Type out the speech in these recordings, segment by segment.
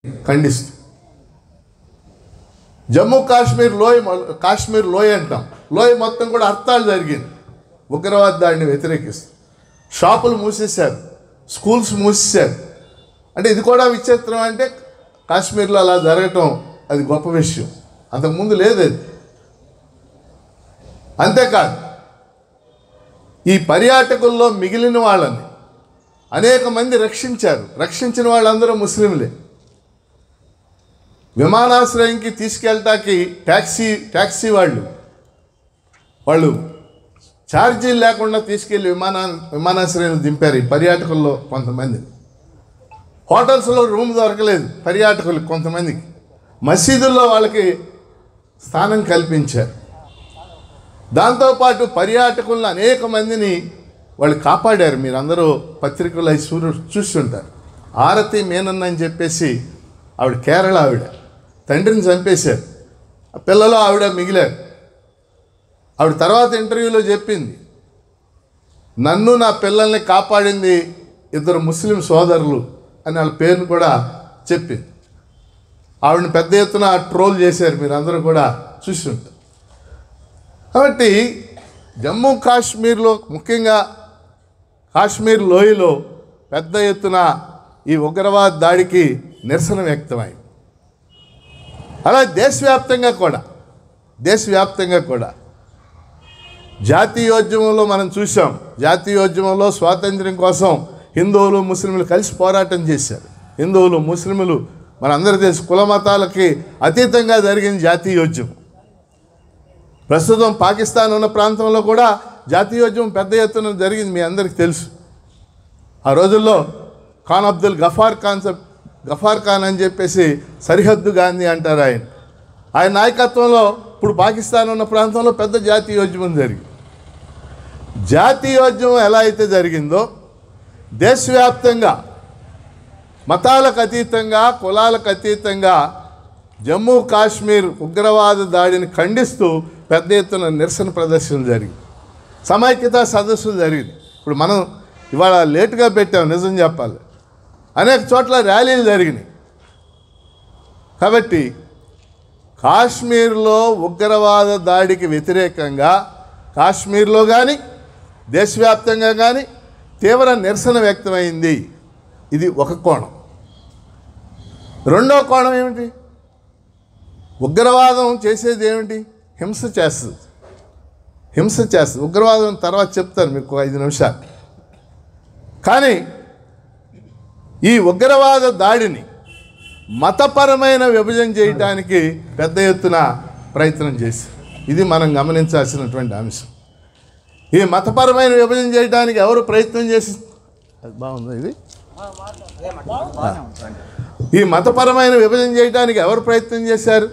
ఖండిస్తూ జమ్మూ కాశ్మీర్ లోయ అంటాం, లోయ మొత్తం కూడా హర్తాళ్ జరిగింది ఉగ్రవాద దాడిని వ్యతిరేకిస్తూ. షాపులు మూసేశారు, స్కూల్స్ మూసేశారు. అంటే ఇది కూడా విచిత్రం. అంటే కాశ్మీర్లో అలా జరగటం అది గొప్ప విషయం, అంతకుముందు లేదు అది. అంతేకాదు ఈ పర్యాటకుల్లో మిగిలిన వాళ్ళని అనేక మంది రక్షించారు. రక్షించిన వాళ్ళందరూ ముస్లింలే. విమానాశ్రయంకి తీసుకెళ్ళటానికి ట్యాక్సీ వాళ్ళు ఛార్జీలు లేకుండా తీసుకెళ్ళి విమానాశ్రయం దింపారు ఈ పర్యాటకుల్లో కొంతమంది. హోటల్స్లో రూమ్ దొరకలేదు పర్యాటకులు కొంతమందికి. మసీదుల్లో వాళ్ళకి స్థానం కల్పించారు. దాంతోపాటు పర్యాటకులను అనేక మందిని వాళ్ళు కాపాడారు. మీరు అందరూ పత్రికలు అవి చూస్తుంటారు. ఆరతి మేనన్న అని చెప్పేసి ఆవిడ కేరళ, ఆవిడ తండ్రిని చంపేశారు. ఆ పిల్లలు ఆవిడ మిగిలారు. ఆవిడ తర్వాత ఇంటర్వ్యూలో చెప్పింది, నన్ను నా పిల్లల్ని కాపాడింది 2 ముస్లిం సోదరులు అని వాళ్ళ పేరును కూడా చెప్పింది. ఆవిడని పెద్ద ఎత్తున ట్రోల్ చేశారు, మీరు అందరూ కూడా చూస్తుంటారు. కాబట్టి జమ్మూ కాశ్మీర్లో, ముఖ్యంగా కాశ్మీర్ లోయలో పెద్ద ఎత్తున ఈ ఉగ్రవాద దాడికి నిరసన వ్యక్తమైంది. అలా దేశవ్యాప్తంగా కూడా జాతీయోద్యమంలో మనం చూసాం. జాతీయోద్యమంలో స్వాతంత్ర్యం కోసం హిందువులు ముస్లింలు కలిసి పోరాటం చేశారు. హిందువులు ముస్లింలు మనందరూ తెలుసు, కుల మతాలకి అతీతంగా జరిగిన జాతీయోద్యమం. ప్రస్తుతం పాకిస్తాన్ ఉన్న ప్రాంతంలో కూడా జాతీయోద్యమం పెద్ద ఎత్తున జరిగింది, మీ అందరికీ తెలుసు. ఆ రోజుల్లో ఖాన్ అబ్దుల్ గఫార్ ఖాన్ అని చెప్పేసి సరిహద్దు గాంధీ అంటారు ఆయన నాయకత్వంలో ఇప్పుడు పాకిస్తాన్ ఉన్న ప్రాంతంలో పెద్ద జాతీయోద్యమం జరిగింది. జాతీయోద్యమం ఎలా అయితే జరిగిందో దేశవ్యాప్తంగా మతాలకు అతీతంగా, కులాలకు అతీతంగా జమ్మూ కాశ్మీర్ ఉగ్రవాద దాడిని ఖండిస్తూ పెద్ద ఎత్తున నిరసన ప్రదర్శనలు జరిగింది, సమైక్యతా సదస్సులు జరిగింది. ఇప్పుడు మనం ఇవాళ లేటుగా పెట్టాం, నిజం చెప్పాలి, అనేక చోట్ల ర్యాలీలు జరిగినాయి. కాబట్టి కాశ్మీర్లో ఉగ్రవాద దాడికి వ్యతిరేకంగా కాశ్మీర్లో కానీ దేశవ్యాప్తంగా కానీ తీవ్ర నిరసన వ్యక్తమైంది. ఇది ఒక కోణం. రెండో కోణం ఏమిటి? ఉగ్రవాదం చేసేది ఏమిటి? హింస చేస్తుంది. ఉగ్రవాదం తర్వాత చెప్తాను మీకు 5 నిమిషాలు. కానీ ఈ ఉగ్రవాద దాడిని మతపరమైన విభజన చేయడానికి పెద్ద ఎత్తున ప్రయత్నం చేశారు. ఇది మనం గమనించాల్సినటువంటి అంశం. ఈ మతపరమైన విభజన చేయడానికి ఎవరు ప్రయత్నం చేసి, అది బాగుంది, ఇది ఈ మతపరమైన విభజన చేయడానికి ఎవరు ప్రయత్నం చేశారు?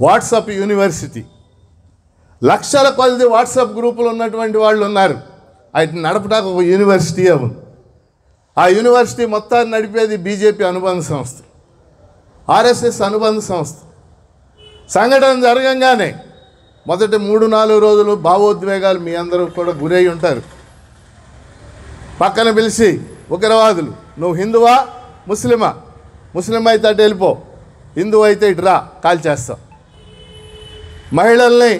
వాట్సాప్ యూనివర్సిటీ, లక్షల కొద్ది వాట్సాప్ గ్రూపులు ఉన్నటువంటి వాళ్ళు ఉన్నారు. వాటిని నడపడానికి ఒక యూనివర్సిటీ ఉంది. ఆ యూనివర్సిటీ మొత్తాన్ని నడిపేది బీజేపీ అనుబంధ సంస్థ, ఆర్ఎస్ఎస్ అనుబంధ సంస్థ. సంఘటన జరగంగానే మొదటి 3-4 రోజులు భావోద్వేగాలు మీ అందరూ కూడా గురై ఉంటారు. పక్కన పిలిచి ఉగ్రవాదులు, నువ్వు హిందువా ముస్లిమా? ముస్లిం అయితే అటు వెళ్ళిపో, హిందువు అయితే ఇటు రా, కాల్ చేస్తాం. మహిళల్ని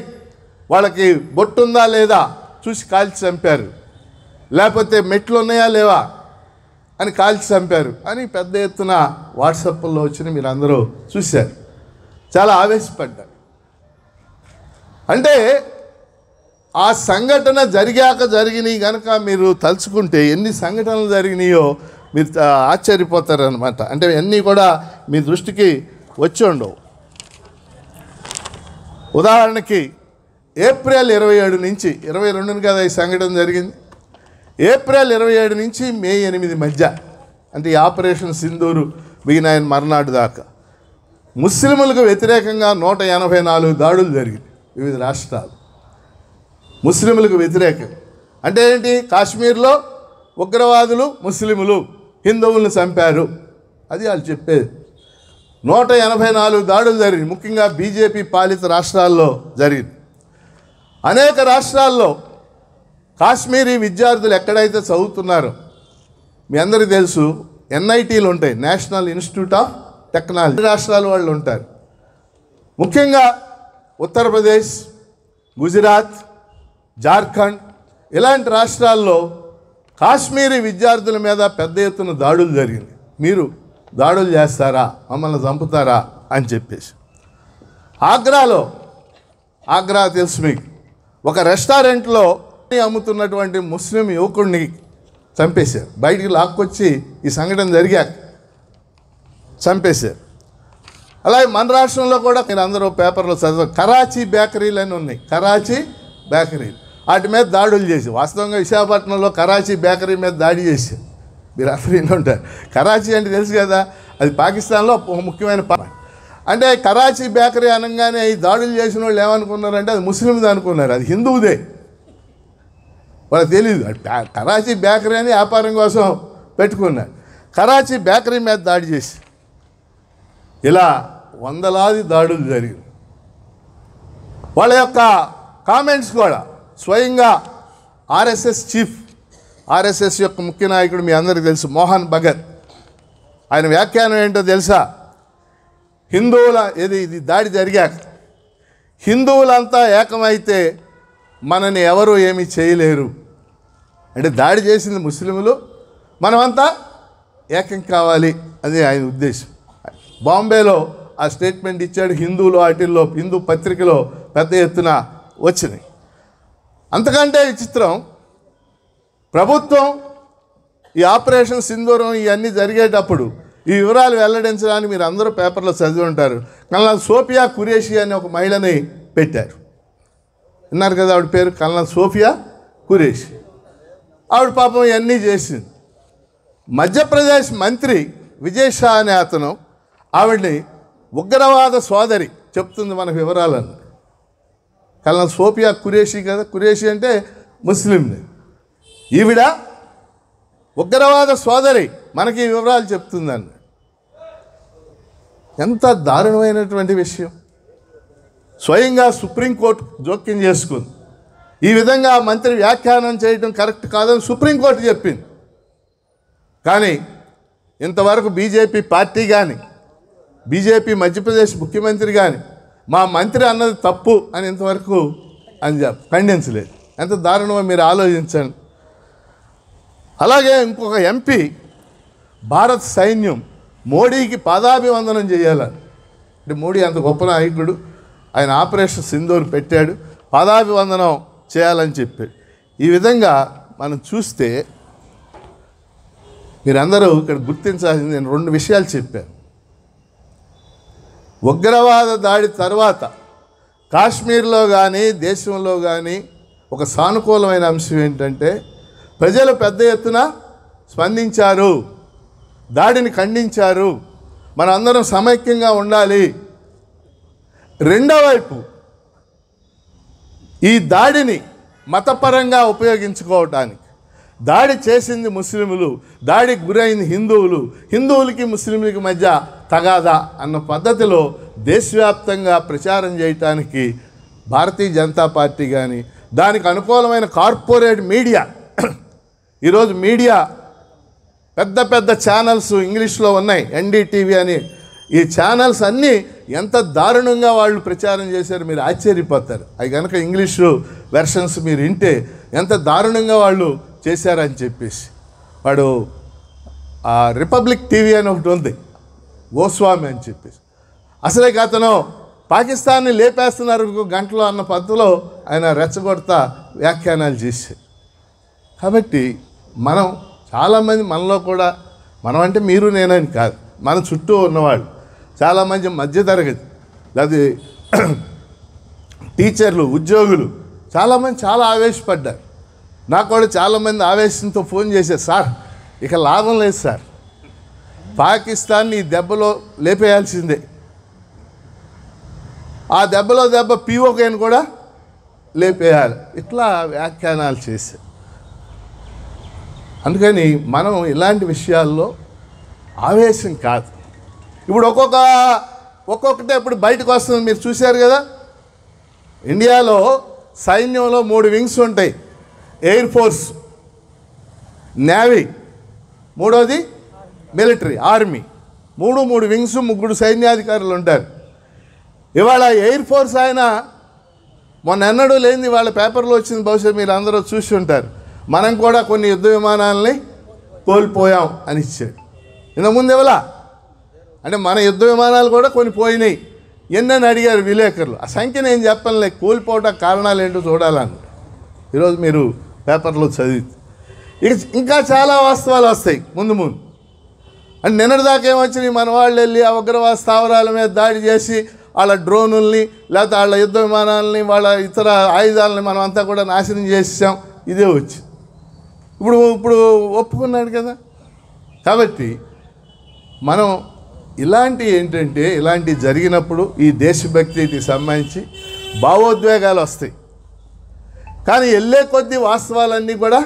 వాళ్ళకి బొట్టుందా లేదా చూసి కాల్చి చంపారు, లేకపోతే మెట్లు ఉన్నాయా లేవా అని కాల్చి చంపారు అని పెద్ద ఎత్తున వాట్సాప్లో వచ్చిన మీరు అందరూ చూశారు. చాలా ఆవేశపడ్డారు. అంటే ఆ సంఘటన జరిగినాయి కనుక మీరు తలుచుకుంటే ఎన్ని సంఘటనలు జరిగినాయో మీరు ఆశ్చర్యపోతారనమాట. అంటే అన్నీ కూడా మీ దృష్టికి వచ్చి ఉండవు. ఉదాహరణకి ఏప్రిల్ 27 నుంచి 22 కదా ఈ సంఘటన జరిగింది. ఏప్రిల్ 27 నుంచి మే 8 మధ్య, అంటే ఈ ఆపరేషన్ సింధూరు బిగినాయన మర్నాడు దాకా ముస్లింలకు వ్యతిరేకంగా 184 దాడులు జరిగింది వివిధ రాష్ట్రాలు. ముస్లింలకు వ్యతిరేకం అంటే ఏంటి? కాశ్మీర్లో ఉగ్రవాదులు ముస్లింలు హిందువులను చంపారు, అది వాళ్ళు చెప్పేది. 184 దాడులు జరిగింది, ముఖ్యంగా బీజేపీ పాలిత రాష్ట్రాల్లో జరిగింది. అనేక రాష్ట్రాల్లో కాశ్మీరీ విద్యార్థులు ఎక్కడైతే చదువుతున్నారో మీ అందరికీ తెలుసు, ఎన్ఐటీలు ఉంటాయి, నేషనల్ ఇన్స్టిట్యూట్ ఆఫ్ టెక్నాలజీ. రాష్ట్రాల వాళ్ళు ఉంటారు. ముఖ్యంగా ఉత్తరప్రదేశ్, గుజరాత్, జార్ఖండ్ ఇలాంటి రాష్ట్రాల్లో కాశ్మీరీ విద్యార్థుల మీద పెద్ద ఎత్తున దాడులు జరిగింది. మీరు దాడులు చేస్తారా, మమ్మల్ని చంపుతారా అని చెప్పేసి. ఆగ్రా తెలుసు మీకు, ఒక రెస్టారెంట్లో అమ్ముతున్నటువంటి ముస్లిం యువకుడిని చంపేశారు. బయటికి లాక్కొచ్చి ఈ సంఘటన జరిగాక చంపేశారు. అలాగే మన రాష్ట్రంలో కూడా మీరు అందరూ పేపర్లో చదివారు, కరాచీ బేకరీలు అని ఉన్నాయి. కరాచీ బేకరీలు, వాటి మీద దాడులు చేసి, వాస్తవంగా విశాఖపట్నంలో కరాచీ బేకరీ మీద దాడి చేసి మీరు అందరూ ఉంటారు. కరాచీ అంటే తెలుసు కదా, అది పాకిస్తాన్లో ఒక ముఖ్యమైన అంటే కరాచీ బేకరీ అనగానే ఈ దాడులు చేసిన వాళ్ళు ఏమనుకున్నారంటే అది ముస్లింది అనుకున్నారు, అది హిందువుదే. వాళ్ళకి తెలియదు, కరాచీ బేకరీ అని వ్యాపారం కోసం పెట్టుకున్నారు. కరాచీ బేకరీ మీద దాడి చేసి ఇలా వందలాది దాడులు జరిగింది. వాళ్ళ యొక్క కామెంట్స్ కూడా స్వయంగా ఆర్ఎస్ఎస్ యొక్క ముఖ్య నాయకుడు మీ అందరికీ తెలుసు, మోహన్ భగత్. ఆయన వ్యాఖ్యానం ఏంటో తెలుసా? ఇది దాడి జరిగాక హిందువులంతా ఏకమైతే మనని ఎవరు ఏమీ చేయలేరు. అంటే దాడి చేసింది ముస్లింలు, మనమంతా ఏకం కావాలి అది ఆయన ఉద్దేశం. బాంబేలో ఆ స్టేట్మెంట్ ఇచ్చాడు. హిందూ పత్రికలో పెద్ద ఎత్తున వచ్చినాయి. అంతకంటే విచిత్రం, ప్రభుత్వం ఈ ఆపరేషన్ సింధూరం ఇవన్నీ జరిగేటప్పుడు ఈ వివరాలు వెల్లడించడానికి మీరు అందరూ పేపర్లో చదివి ఉంటారు. కల్నల్ సోఫియా ఖురేషి అనే ఒక మహిళని పెట్టారు. విన్నారు కదా ఆవిడ పేరు, కల్నల్ సోఫియా ఖురేషి. ఆవిడ పాపం ఇవన్నీ చేసింది. మధ్యప్రదేశ్ మంత్రి విజయ్ షా అనే అతను ఆవిడ్ని ఉగ్రవాద సోదరి చెప్తుంది మనకు వివరాలను. కల్నల్ సోఫియా ఖురేషి కదా, ఖురేషి అంటే ముస్లింని. ఈవిడ ఉగ్రవాద సోదరి మనకి వివరాలు చెప్తుందండి. ఎంత దారుణమైనటువంటి విషయం. స్వయంగా సుప్రీంకోర్టు జోక్యం చేసుకుంది. ఈ విధంగా మంత్రి వ్యాఖ్యానం చేయడం కరెక్ట్ కాదని సుప్రీంకోర్టు చెప్పింది. కానీ ఇంతవరకు బీజేపీ పార్టీ కానీ బీజేపీ మధ్యప్రదేశ్ ముఖ్యమంత్రి కానీ మా మంత్రి అన్నది తప్పు అని ఇంతవరకు ఖండించలేదు. ఎంత దారుణమో మీరు ఆలోచించండి. అలాగే ఇంకొక ఎంపీ భారత సైన్యం మోడీకి పాదాభివందనం చేయాలని, అంటే మోడీ అంత గొప్ప నాయకుడు, ఆయన ఆపరేషన్ సింధూర్ పెట్టాడు, పాదాభివందనం చేయాలని చెప్పాడు. ఈ విధంగా మనం చూస్తే మీరందరూ ఇక్కడ గుర్తించాల్సింది, నేను 2 విషయాలు చెప్పాను. ఉగ్రవాద దాడి తర్వాత కాశ్మీర్లో కానీ దేశంలో కానీ ఒక సానుకూలమైన అంశం ఏంటంటే ప్రజలు పెద్ద ఎత్తున స్పందించారు, దాడిని ఖండించారు, మనందరం సమైక్యంగా ఉండాలి. రెండో వైపు ఈ దాడిని మతపరంగా ఉపయోగించుకోవటానికి, దాడి చేసింది ముస్లింలు, దాడికి గురైంది హిందువులకి ముస్లింలకి మధ్య తగాదా అన్న పద్ధతిలో దేశవ్యాప్తంగా ప్రచారం చేయటానికి భారతీయ జనతా పార్టీ కానీ దానికి అనుకూలమైన కార్పొరేట్ మీడియా, ఈరోజు మీడియా పెద్ద పెద్ద ఛానల్స్ ఇంగ్లీష్లో ఉన్నాయి, ఎన్డీటీవీ అని, ఈ ఛానల్స్ అన్నీ ఎంత దారుణంగా వాళ్ళు ప్రచారం చేశారు మీరు ఆశ్చర్యపోతారు. అవి కనుక ఇంగ్లీషు వెర్షన్స్ మీరు వింటే ఎంత దారుణంగా వాళ్ళు చేశారని చెప్పేసి. వాడు రిపబ్లిక్ టీవీ అని ఒకటి ఉంది, గోస్వామి అని చెప్పేసి, అసలే అతను పాకిస్తాన్ని లేపేస్తున్నారు గంటలో అన్న పద్ధతిలో ఆయన రెచ్చగొడతా వ్యాఖ్యానాలు చేశారు. కాబట్టి మనం చాలామంది, మనలో కూడా, మనం అంటే మీరు నేనని కాదు, మన చుట్టూ ఉన్నవాళ్ళు చాలామంది మధ్యతరగతి లేదా టీచర్లు, ఉద్యోగులు చాలామంది చాలా ఆవేశపడ్డారు. నాకు కూడా చాలామంది ఆవేశంతో ఫోన్ చేశారు, సార్ ఇక లాభం లేదు సార్, పాకిస్తాన్ని ఈ దెబ్బలో లేపేయాల్సిందే, ఆ దెబ్బలో దెబ్బ పీఓకేని కూడా లేపేయాలి, ఇట్లా వ్యాఖ్యానాలు చేశారు. అందుకని మనం ఇలాంటి విషయాల్లో ఆవేశం కాదు. ఇప్పుడు ఒక్కొక్కటే ఇప్పుడు బయటకు వస్తుంది, మీరు చూశారు కదా, ఇండియాలో సైన్యంలో 3 వింగ్స్ ఉంటాయి, ఎయిర్ ఫోర్స్, నేవీ, 3వది మిలిటరీ ఆర్మీ, మూడు వింగ్స్, 3 సైన్యాధికారులు ఉంటారు. ఇవాళ ఎయిర్ ఫోర్స్ ఆయన మొన్న ఎన్నడూ లేనిది వాళ్ళ పేపర్లో వచ్చింది, బహుశా మీరు అందరూ చూసి ఉంటారు. మనం కూడా కొన్ని యుద్ధ విమానాలని కోల్పోయాం అని ఇచ్చాడు. ఇంతకుముందు ఇవ్వలా, అంటే మన యుద్ధ విమానాలు కూడా కొన్ని పోయినాయి. ఎన్నని అడిగారు విలేకరులు. ఆ సంఖ్య నేను చెప్పనులే, కోల్పోవడం కారణాలు ఏంటో చూడాలని. ఈరోజు మీరు పేపర్లో చదివి ఇంకా చాలా వాస్తవాలు వస్తాయి ముందు. అంటే నిన్నటిదాకా ఏమొచ్చినాయి, మన వాళ్ళు వెళ్ళి ఆ ఉగ్రవాద స్థావరాల మీద దాడి చేసి వాళ్ళ డ్రోనుల్ని, లేకపోతే వాళ్ళ యుద్ధ విమానాలని, వాళ్ళ ఇతర ఆయుధాలని మనం అంతా కూడా నాశనం చేసాం. ఇదే వచ్చి ఇప్పుడు ఒప్పుకున్నాడు కదా. కాబట్టి మనం ఏంటంటే ఇలాంటి జరిగినప్పుడు ఈ దేశభక్తికి సంబంధించి భావోద్వేగాలు వస్తాయి, కానీ వెళ్ళే కొద్దీ వాస్తవాలన్నీ కూడా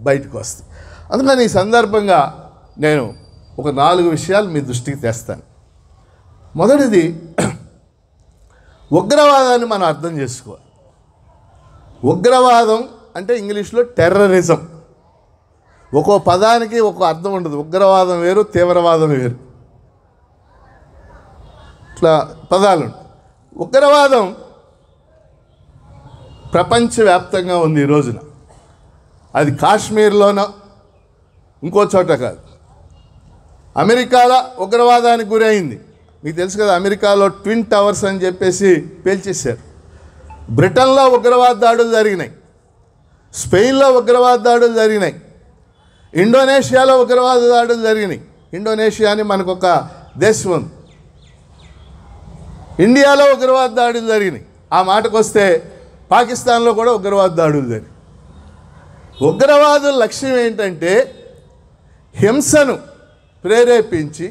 బయటకు వస్తాయి. అందుకని ఈ సందర్భంగా నేను ఒక 4 విషయాలు మీ దృష్టికి తెస్తాను. మొదటిది, ఉగ్రవాదాన్ని మనం అర్థం చేసుకోవాలి. ఉగ్రవాదం అంటే ఇంగ్లీష్లో టెర్రరిజం. ఒక్కో పదానికి ఒక్కో అర్థం ఉండదు. ఉగ్రవాదం వేరు, తీవ్రవాదం వేరు, ఇట్లా పదాలు. ఉగ్రవాదం ప్రపంచవ్యాప్తంగా ఉంది ఈ రోజున. అది కాశ్మీర్లోనో ఇంకో చోట కాదు. అమెరికాలో ఉగ్రవాదానికి గురైంది. మీకు తెలుసు కదా, అమెరికాలో ట్విన్ టవర్స్ అని చెప్పేసి పేల్చేశారు. బ్రిటన్లో ఉగ్రవాద దాడులు జరిగినాయి, స్పెయిన్లో ఉగ్రవాద దాడులు జరిగినాయి, ఇండోనేషియాలో ఉగ్రవాద దాడులు జరిగినాయి. ఇండోనేషియా అని మనకొక దేశం ఉంది. ఇండియాలో ఉగ్రవాద దాడులు జరిగినాయి. ఆ మాటకు వస్తే పాకిస్తాన్లో కూడా ఉగ్రవాద దాడులు జరిగినాయి. ఉగ్రవాదుల లక్ష్యం ఏంటంటే హింసను ప్రేరేపించి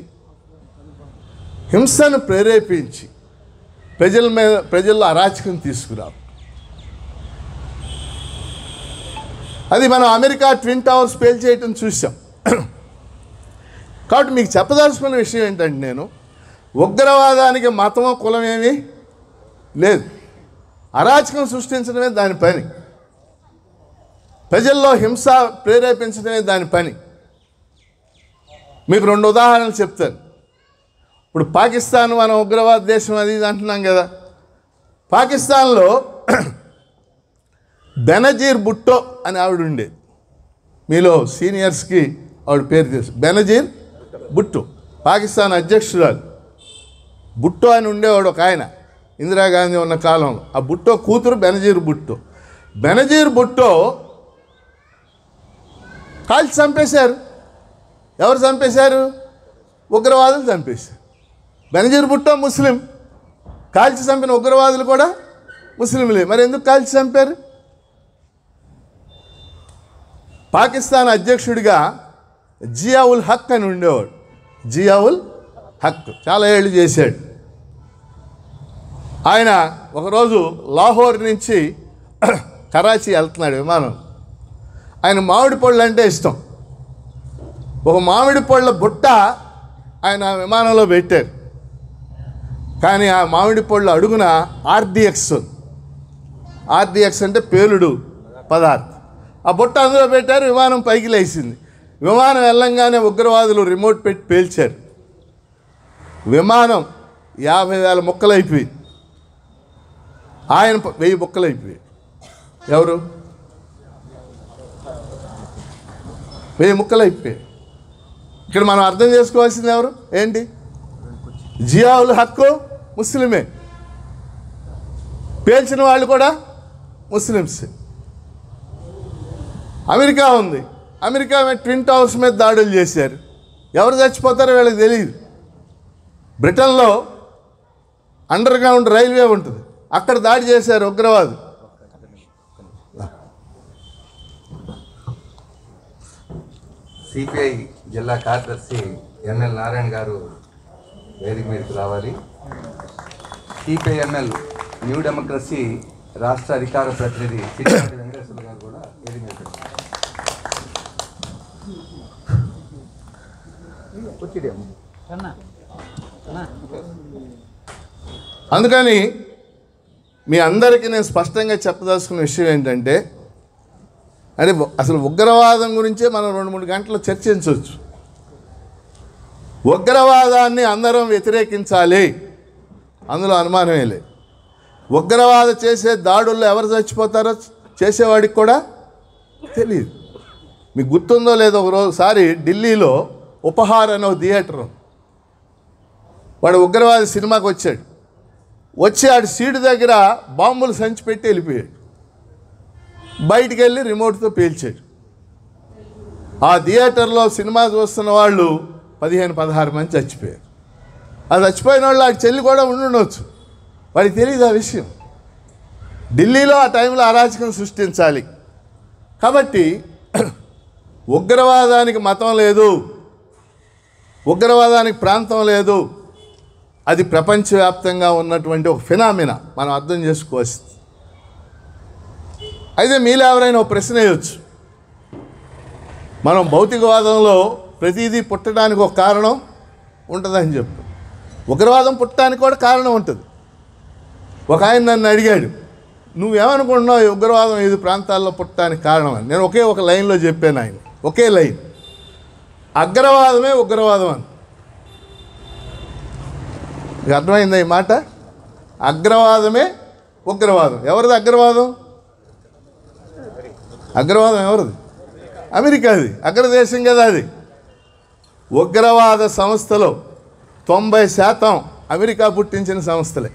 ప్రజల్లో అరాచకం తీసుకురావు. అది మనం అమెరికా ట్విన్ టవర్స్ పేల్చేయటం చూసాం. కాబట్టి మీకు చెప్పదలుచుకున్న విషయం ఏంటంటే, నేను ఉగ్రవాదానికి మతమో కులం ఏమీ లేదు. అరాచకం సృష్టించడమే దాని పని, ప్రజల్లో హింస ప్రేరేపించడమే దాని పని. మీకు 2 ఉదాహరణలు చెప్తాను. ఇప్పుడు పాకిస్తాన్ మనం ఉగ్రవాద దేశం అది ఇది అంటున్నాం కదా. పాకిస్తాన్లో బెనజీర్ భుట్టో అని ఆవిడ ఉండేది. మీలో సీనియర్స్కి ఆవిడ పేరు తెలుసు, బెనజీర్ భుట్టో. పాకిస్తాన్ అధ్యక్షురాలు. భుట్టో అని ఉండేవాడు ఒక ఆయన, ఇందిరాగాంధీ ఉన్న కాలంలో. ఆ భుట్టో కూతురు బెనజీర్ భుట్టో. బెనజీర్ భుట్టో కాల్చి చంపేశారు. ఎవరు చంపేశారు? ఉగ్రవాదులు చంపేశారు. బెనజీర్ భుట్టో ముస్లిం, కాల్చి చంపిన ఉగ్రవాదులు కూడా ముస్లింలే. మరి ఎందుకు కాల్చి చంపారు? పాకిస్తాన్ అధ్యక్షుడిగా జియావుల్ హక్ అని ఉండేవాడు. జియావుల్ హక్ చాలా ఏళ్ళు చేశాడు. ఆయన ఒకరోజు లాహోర్ నుంచి కరాచీ వెళ్తున్నాడు విమానం. ఆయన మామిడి పళ్ళు అంటే ఇష్టం. ఒక మామిడి పళ్ళ బుట్ట ఆయన విమానంలో పెట్టారు. కానీ ఆ మామిడి పళ్ళు అడుగున ఆర్డిఎక్స్ అంటే పేలుడు పదార్థం. ఆ బుట్ట అందులో పెట్టారు. విమానం పైకి లేచింది. విమానం వెళ్ళంగానే ఉగ్రవాదులు రిమోట్ పెట్టి పేల్చారు. విమానం 50,000 ముక్కలు అయిపోయింది. ఆయన 1000 ముక్కలు అయిపోయాయి. ఎవరు? 1000 ముక్కలు అయిపోయాయి. ఇక్కడ మనం అర్థం చేసుకోవాల్సింది ఎవరు? ఏంటి? జియావుల్ హక్కు ముస్లిమే, పేల్చిన వాళ్ళు కూడా ముస్లిమ్స్. అమెరికా ఉంది. అమెరికా ట్విన్ టవర్స్ మీద దాడులు చేశారు. ఎవరు చచ్చిపోతారో వీళ్ళకి తెలియదు. బ్రిటన్లో అండర్ గ్రౌండ్ రైల్వే ఉంటుంది, అక్కడ దాడి చేశారు ఉగ్రవాదులు. సిపిఐ జిల్లా కార్యదర్శి ఎన్ఎల్ నారాయణ గారు వేదిక మీదకి రావాలి. సిపిఐఎంఎల్ న్యూ డెమోక్రసీ రాష్ట్ర అధికార ప్రతినిధి సిద్ధార్థ వెంకటేశ్వర గారు కూడా వేదిక మీదకి. అందుకని మీ అందరికీ నేను స్పష్టంగా చెప్పదలుచుకున్న విషయం ఏంటంటే, అంటే అసలు ఉగ్రవాదం గురించే మనం 2-3 గంటలు చర్చించవచ్చు. ఉగ్రవాదాన్ని అందరం వ్యతిరేకించాలి, అందులో అనుమానమే లేదు. ఉగ్రవాద చేసే దాడుల్లో ఎవరు చచ్చిపోతారో చేసేవాడికి కూడా తెలియదు. మీకు గుర్తుందో లేదో, ఒకసారి ఢిల్లీలో ఉపహార్ అనే ఒక థియేటర్, వాడు ఉగ్రవాది సినిమాకి వచ్చాడు. వచ్చి ఆడి సీటు దగ్గర బాంబులు సంచి పెట్టి వెళ్ళిపోయాడు. బయటికి వెళ్ళి రిమోట్తో పేల్చాడు. ఆ థియేటర్లో సినిమా చూస్తున్న వాళ్ళు 15-16 మంది చచ్చిపోయారు. ఆ చచ్చిపోయిన వాళ్ళు ఆ చెల్లి కూడా ఉండవచ్చు, వాడికి తెలియదు ఆ విషయం. ఢిల్లీలో ఆ టైంలో అరాచకం సృష్టించాలి కాబట్టి ఉగ్రవాదానికి మతం లేదు, ఉగ్రవాదానికి ప్రాంతం లేదు. అది ప్రపంచవ్యాప్తంగా ఉన్నటువంటి ఒక ఫినామినా మనం అర్థం చేసుకోవచ్చు. అయితే మీలో ఎవరైనా ఒక ప్రశ్న వేయవచ్చు, మనం భౌతికవాదంలో ప్రతిదీ పుట్టడానికి ఒక కారణం ఉంటుందని చెప్పు, ఉగ్రవాదం పుట్టడానికి కూడా కారణం ఉంటుంది. ఒక ఆయన నన్ను అడిగాడు, నువ్వేమనుకుంటున్నావు ఈ ఉగ్రవాదం 5 ప్రాంతాల్లో పుట్టడానికి కారణం అని. నేను ఒక లైన్లో చెప్పాను, ఆయన ఒకే లైన్, అగ్రవాదమే ఉగ్రవాదం అని. మీకు అర్థమైందా ఈ మాట? అగ్రవాదమే ఉగ్రవాదం. ఎవరిది అగ్రవాదం? అగ్రవాదం ఎవరిది? అమెరికాది, అగ్రదేశం కదా అది. ఉగ్రవాద సంస్థలో 90% అమెరికా పుట్టించిన సంస్థలే.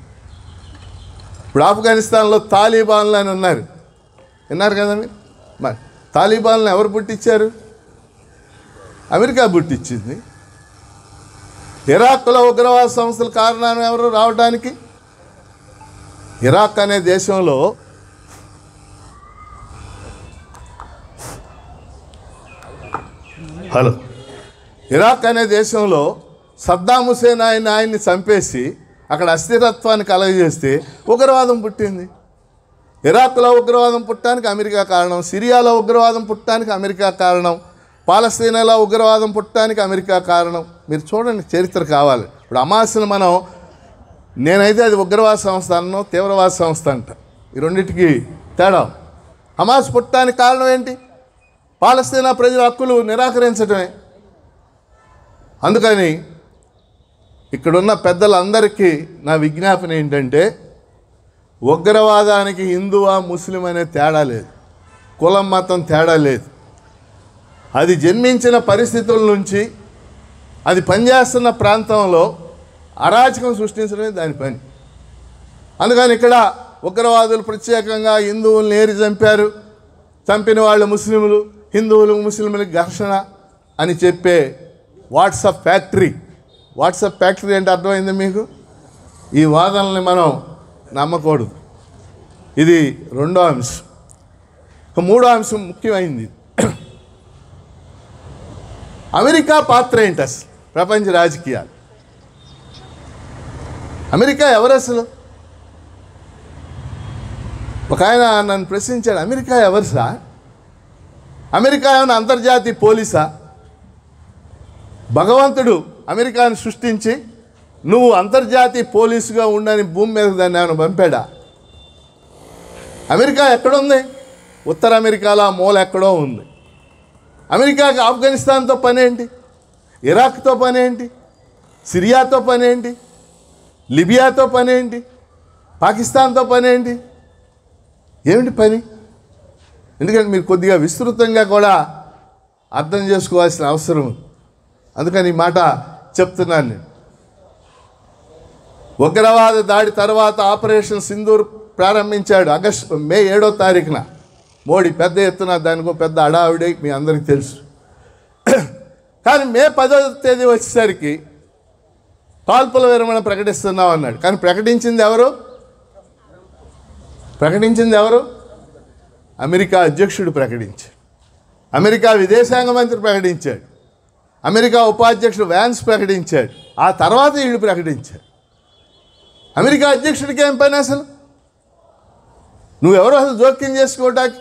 ఇప్పుడు ఆఫ్ఘనిస్తాన్లో తాలిబాన్లు అని ఉన్నారు, విన్నారు కదా మీరు? మరి తాలిబాన్లు ఎవరు పుట్టించారు? అమెరికా పుట్టించింది. ఇరాక్లో ఉగ్రవాద సంస్థల కారణాలు ఎవరు రావడానికి? ఇరాక్ అనే దేశంలో ఇరాక్ అనే దేశంలో సద్దాం హుసేన్ ఆయన్ని చంపేసి అక్కడ అస్థిరత్వాన్ని కలగజేస్తే ఉగ్రవాదం పుట్టింది. ఇరాక్లో ఉగ్రవాదం పుట్టడానికి అమెరికా కారణం, సిరియాలో ఉగ్రవాదం పుట్టడానికి అమెరికా కారణం, పాలస్తీనాలో ఉగ్రవాదం పుట్టడానికి అమెరికా కారణం. మీరు చూడండి, చరిత్ర కావాలి. ఇప్పుడు హమాస్ను మనం, నేనైతే అది ఉగ్రవాద సంస్థ అన్నో తీవ్రవాద సంస్థ అంట, ఈ రెండింటికి తేడా. హమాస్ పుట్టడానికి కారణం ఏంటి? పాలస్తీనా ప్రజల హక్కులు నిరాకరించడమే. అందుకని ఇక్కడున్న పెద్దలందరికీ నా విజ్ఞాపన ఏంటంటే, ఉగ్రవాదానికి హిందువా ముస్లిం అనే తేడా లేదు, కులం మతం తేడా లేదు. అది జన్మించిన పరిస్థితుల నుంచి అది పనిచేస్తున్న ప్రాంతంలో అరాచకం సృష్టించడమే దాని పని. అందుకని ఇక్కడ ఉగ్రవాదులు ప్రత్యేకంగా హిందువులను ఏరి చంపారు, చంపిన వాళ్ళు ముస్లింలు, హిందువులు ముస్లింలకు ఘర్షణ అని చెప్పే వాట్సాప్ ఫ్యాక్టరీ అంటే అర్థమైంది మీకు? ఈ వాదనల్ని మనం నమ్మకూడదు. ఇది రెండో అంశం. మూడో అంశం ముఖ్యమైంది. అమెరికా పాత్ర ఏంటి అసలు ప్రపంచ రాజకీయాలు? అమెరికా ఎవరు అసలు? ఒక ఆయన నన్ను ప్రశ్నించాడు, అమెరికా ఎవరు సార్? అమెరికా ఏమైనా అంతర్జాతీయ పోలీసా? భగవంతుడు అమెరికాను సృష్టించి నువ్వు అంతర్జాతీయ పోలీసుగా ఉండని భూమి మీద దాన్ని ఏమైనా పంపాడా? అమెరికా ఎక్కడుంది? ఉత్తర అమెరికాలో మూల ఎక్కడో ఉంది. అమెరికాకి ఆఫ్ఘనిస్తాన్తో పనేంటి? ఇరాక్తో పనేంటి? సిరియాతో పనేంటి? లిబియాతో పనేంటి? పాకిస్తాన్తో పనేంటి? ఏమిటి పని? ఎందుకంటే మీరు కొద్దిగా విస్తృతంగా కూడా అర్థం చేసుకోవాల్సిన అవసరం ఉంది. అందుకని ఈ మాట చెప్తున్నాను నేను. ఉగ్రవాద దాడి తర్వాత ఆపరేషన్ సింధూర్ ప్రారంభించాడు మే 7వ తారీఖున మోడీ. పెద్ద ఎత్తున దానికో పెద్ద అడావిడి మీ అందరికీ తెలుసు. కానీ మే 10వ తేదీ వచ్చేసరికి కాల్పుల విరమణ ప్రకటిస్తున్నాం అన్నాడు. కానీ ప్రకటించింది ఎవరు? అమెరికా అధ్యక్షుడు ప్రకటించాడు, అమెరికా విదేశాంగ మంత్రి ప్రకటించాడు, అమెరికా ఉపాధ్యక్షుడు వ్యాన్స్ ప్రకటించాడు, ఆ తర్వాత వీళ్ళు ప్రకటించారు. అమెరికా అధ్యక్షుడికి ఏం పని అసలు? నువ్వెవరో అసలు జోక్యం చేసుకోవటానికి?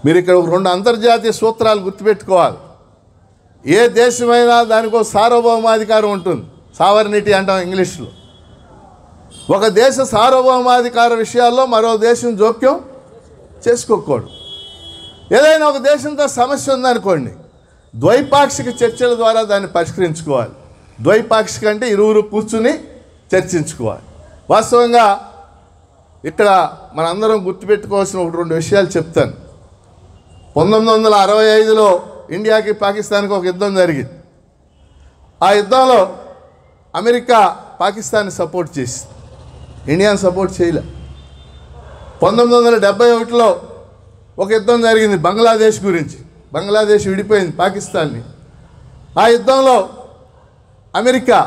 మీరు ఇక్కడ 2 అంతర్జాతీయ సూత్రాలు గుర్తుపెట్టుకోవాలి. ఏ దేశమైనా దానికో సార్వభౌమాధికారం ఉంటుంది, సావర్నిటీ అంటాం ఇంగ్లీష్లో. ఒక దేశ సార్వభౌమాధికార విషయాల్లో మరో దేశం జోక్యం చేసుకోకూడదు. ఏదైనా ఒక దేశంతో సమస్య ఉందనుకోండి, ద్వైపాక్షిక చర్చల ద్వారా దాన్ని పరిష్కరించుకోవాలి. ద్వైపాక్షిక అంటే ఇరువురు కూర్చుని చర్చించుకోవాలి. వాస్తవంగా ఇక్కడ మనందరం గుర్తుపెట్టుకోవాల్సిన ఒకటి రెండు విషయాలు చెప్తాను. 1965లో ఇండియాకి పాకిస్తాన్కి ఒక యుద్ధం జరిగింది. ఆ యుద్ధంలో అమెరికా పాకిస్తాన్ని సపోర్ట్ చేసింది, ఇండియాని సపోర్ట్ చేయలే. 1971లో ఒక యుద్ధం జరిగింది బంగ్లాదేశ్ గురించి. బంగ్లాదేశ్ విడిపోయింది పాకిస్తాన్ని. ఆ యుద్ధంలో అమెరికా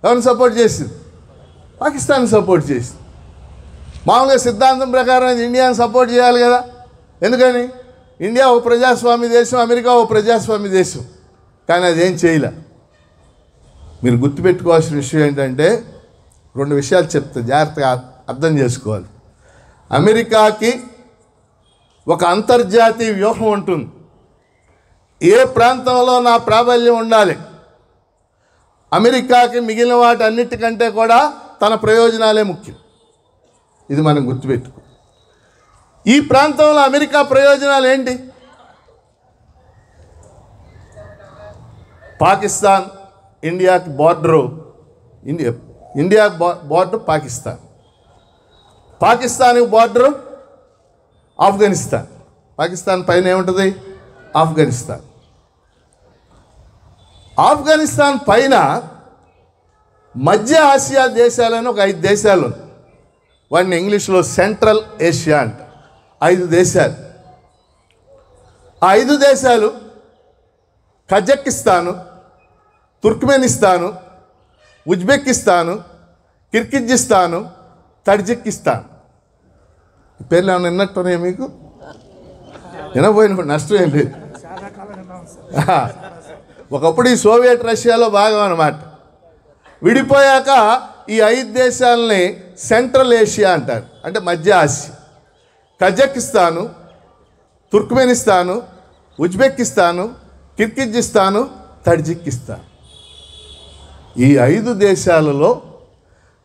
ఎవరిని సపోర్ట్ చేసింది? పాకిస్తాన్ని సపోర్ట్ చేసింది. మామూలుగా సిద్ధాంతం ప్రకారం అది ఇండియాని సపోర్ట్ చేయాలి కదా. ఎందుకని? ఇండియా ఓ ప్రజాస్వామ్య దేశం, అమెరికా ఓ ప్రజాస్వామ్య దేశం. కానీ అదేం చేయలే. మీరు గుర్తుపెట్టుకోవాల్సిన విషయం ఏంటంటే, రెండు విషయాలు చెప్తే జాగ్రత్తగా అర్థం చేసుకోవాలి. అమెరికాకి ఒక అంతర్జాతీయ వ్యూహం ఉంటుంది. ఏ ప్రాంతంలో నా ప్రాబల్యం ఉండాలి, అమెరికాకి మిగిలిన వాటి అన్నిటికంటే కూడా తన ప్రయోజనాలే ముఖ్యం. ఇది మనం గుర్తుపెట్టుకో. ఈ ప్రాంతంలో అమెరికా ప్రయోజనాలు ఏంటి? పాకిస్తాన్ ఇండియాకి బార్డరు, ఇండియా బార్డర్ పాకిస్తాన్, పాకిస్తాన్కి బార్డరు ఆఫ్ఘనిస్తాన్, పాకిస్తాన్ పైన ఏముంటుంది? ఆఫ్ఘనిస్తాన్. ఆఫ్ఘనిస్తాన్ పైన మధ్య ఆసియా దేశాలని ఒక 5 దేశాలు ఉన్నాయి. వాటిని ఇంగ్లీష్లో సెంట్రల్ ఏషియా అంట. 5 దేశాలు. ఆ 5 దేశాలు కజకిస్తాను, తుర్క్మెనిస్తాను, ఉజ్బెకిస్తాను, కిర్గిజిస్తాను, తజికిస్తాన్. ఈ పేర్లు ఏమైనా విన్నట్టున్నాయి మీకు? వినపోయిన నష్టం ఏం లేదు. ఒకప్పుడు ఈ సోవియట్ రష్యాలో భాగం అన్నమాట. విడిపోయాక ఈ 5 దేశాలని సెంట్రల్ ఏషియా అంటారు, అంటే మధ్య ఆసియా. కజకిస్తాను, తుర్క్మెనిస్తాను, ఉజ్బెకిస్తాను, కిర్గిజిస్తాను, తజికిస్తాన్. ఈ 5 దేశాలలో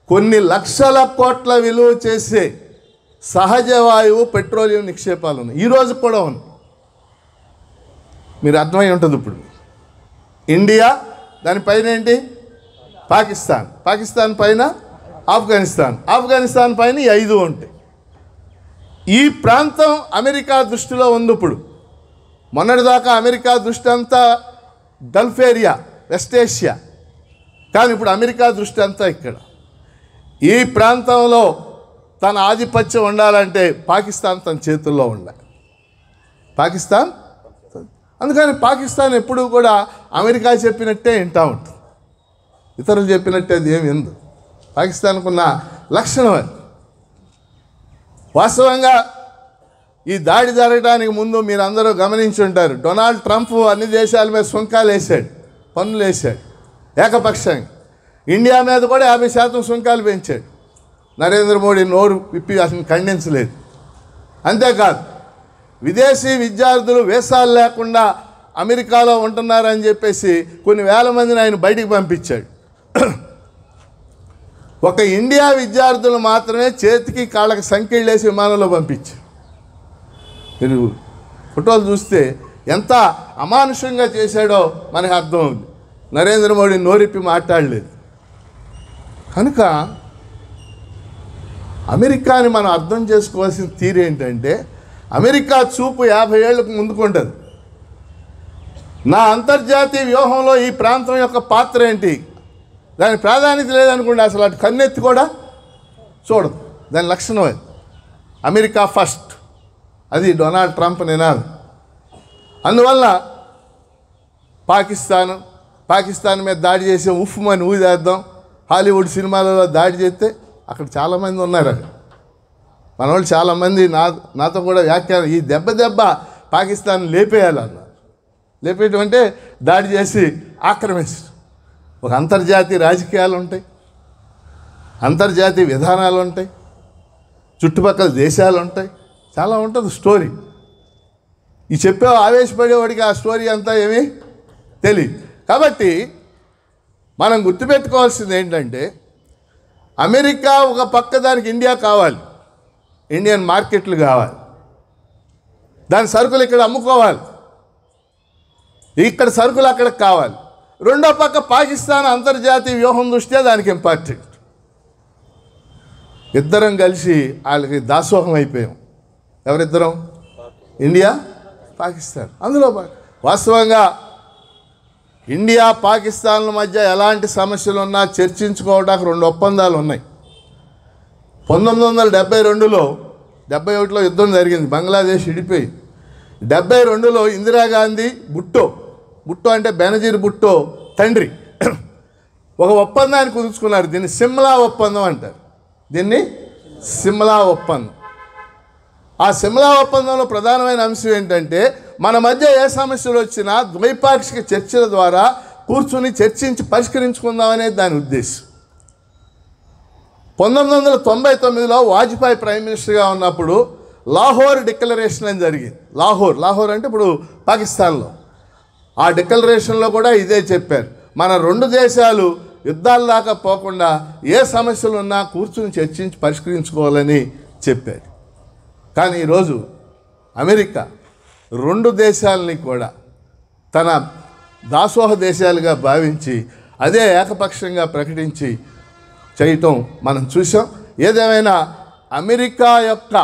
కొన్ని లక్షల కోట్ల విలువ చేసే సహజ వాయువు, పెట్రోలియం నిక్షేపాలు ఉన్నాయి. ఈరోజు కూడా ఉన్నాయి. మీరు అర్థమై ఉంటుంది ఇప్పుడు. ఇండియా, దానిపైన ఏంటి? పాకిస్తాన్, పాకిస్తాన్ పైన ఆఫ్ఘనిస్తాన్, ఆఫ్ఘనిస్తాన్ పైన ఈ 5 ఉంటాయి. ఈ ప్రాంతం అమెరికా దృష్టిలో ఉంది ఇప్పుడు. మొన్నటిదాకా అమెరికా దృష్టి అంతా గల్ఫ్ ఏరియా, వెస్ట్ ఏషియా. కానీ ఇప్పుడు అమెరికా దృష్టి అంతా ఇక్కడ. ఈ ప్రాంతంలో తన ఆధిపత్యం ఉండాలంటే పాకిస్తాన్ తన చేతుల్లో ఉండాలి. పాకిస్తాన్, అందుకని పాకిస్తాన్ ఎప్పుడూ కూడా అమెరికా చెప్పినట్టే వింటూ ఉంటుంది, ఇతరులు చెప్పినట్టే అది ఏమి ఎందు. పాకిస్తాన్కు ఉన్న లక్షణం అది. వాస్తవంగా ఈ దాడి జరగడానికి ముందు మీరు అందరూ గమనించి ఉంటారు, డొనాల్డ్ ట్రంప్ అన్ని దేశాల మీద సుంకాలు వేసాడు, పన్నులు వేసాడు ఏకపక్షంగా. ఇండియా మీద కూడా 50% సుంకాలు పెంచాడు. నరేంద్ర మోడీ నోరు విప్పి అసలు ఖండించలేదు. అంతేకాదు, విదేశీ విద్యార్థులు వీసాలు లేకుండా అమెరికాలో ఉంటున్నారని చెప్పేసి కొన్ని వేల మందిని ఆయన బయటికి పంపించాడు. ఒక ఇండియా విద్యార్థులు మాత్రమే చేతికి కాళ్ళకి సంఖ్యలు వేసి విమానంలో పంపించారు. మీరు ఫోటోలు చూస్తే ఎంత అమానుషంగా చేశాడో మనకు అర్థం అవుతుంది. నరేంద్ర మోడీ నోరిప్పి మాట్లాడలేదు. కనుక అమెరికాని మనం అర్థం చేసుకోవాల్సిన తీరు ఏంటంటే, అమెరికా చూపు 50 ఏళ్ళకు ముందుకుంటుంది. నా అంతర్జాతీయ వ్యూహంలో ఈ ప్రాంతం యొక్క పాత్ర ఏంటి, దాని ప్రాధాన్యత లేదనుకోండి, అసలు అటు కన్నెత్తి కూడా చూడదు. దాని లక్షణం అది. అమెరికా ఫస్ట్, అది డొనాల్డ్ ట్రంప్ నినాదం. అందువల్ల పాకిస్తాన్ మీద దాడి చేసి ఉఫ్మని ఊదేద్దాం, హాలీవుడ్ సినిమాలలో దాడి చేస్తే అక్కడ చాలామంది ఉన్నారు. అక్కడ మన వాళ్ళు చాలామంది నాతో కూడా వ్యాఖ్యానం, ఈ దెబ్బ పాకిస్తాన్ లేపేయాలన్నారు. లేపేయటం అంటే దాడి చేసి ఆక్రమించడం. ఒక అంతర్జాతీయ రాజకీయాలు ఉంటాయి, అంతర్జాతీయ విధానాలు ఉంటాయి, చుట్టుపక్కల దేశాలు ఉంటాయి, చాలా ఉంటుంది స్టోరీ. ఈ చెప్పే ఆవేశపడేవాడికి ఆ స్టోరీ అంతా ఏమీ తెలియదు. కాబట్టి మనం గుర్తుపెట్టుకోవాల్సింది ఏంటంటే, అమెరికా ఒక పక్క, దానికి ఇండియా కావాలి, ఇండియన్ మార్కెట్లు కావాలి, దాని సరుకులు ఇక్కడ అమ్ముకోవాలి. ఇక్కడ సరుకులు అక్కడికి కావాలి. రెండో పక్క పాకిస్తాన్ అంతర్జాతీయ వ్యూహం దృష్ట్యా దానికి ఇంపార్టెంట్. ఇద్దరం కలిసి వాళ్ళకి దాసోహం అయిపోయాం. ఎవరిద్దరం? ఇండియా, పాకిస్తాన్. అందులో వాస్తవంగా ఇండియా పాకిస్తాన్ల మధ్య ఎలాంటి సమస్యలు ఉన్నా చర్చించుకోవడానికి 2 ఒప్పందాలు ఉన్నాయి. 1972లో 71లో యుద్ధం జరిగింది, బంగ్లాదేశ్ విడిపోయి. 72లో ఇందిరాగాంధీ భుట్టో అంటే బెనజీర్ భుట్టో తండ్రి ఒక ఒప్పందాన్ని కుదుర్చుకున్నారు. దీన్ని సిమ్లా ఒప్పందం అంటారు. దీన్ని సిమ్లా ఒప్పందం. ఆ సిమ్లా ఒప్పందంలో ప్రధానమైన అంశం ఏంటంటే మన మధ్య ఏ సమస్యలు వచ్చినా ద్వైపాక్షిక చర్చల ద్వారా కూర్చుని చర్చించి పరిష్కరించుకుందామనేది దాని ఉద్దేశం. 1999లో వాజ్పేయి ప్రైమ్ మినిస్టర్గా ఉన్నప్పుడు లాహోర్ డిక్లరేషన్ అని జరిగింది. లాహోర్ అంటే ఇప్పుడు పాకిస్తాన్లో. ఆ డిక్లరేషన్లో కూడా ఇదే చెప్పారు, మన 2 దేశాలు యుద్ధాల దాకా పోకుండా ఏ సమస్యలు ఉన్నా కూర్చుని చర్చించి పరిష్కరించుకోవాలని చెప్పారు. కానీ ఈరోజు అమెరికా 2 దేశాలని కూడా తన దాసోహ దేశాలుగా భావించి అదే ఏకపక్షంగా ప్రకటించి చేయటం మనం చూసాం. ఏదేమైనా అమెరికా యొక్క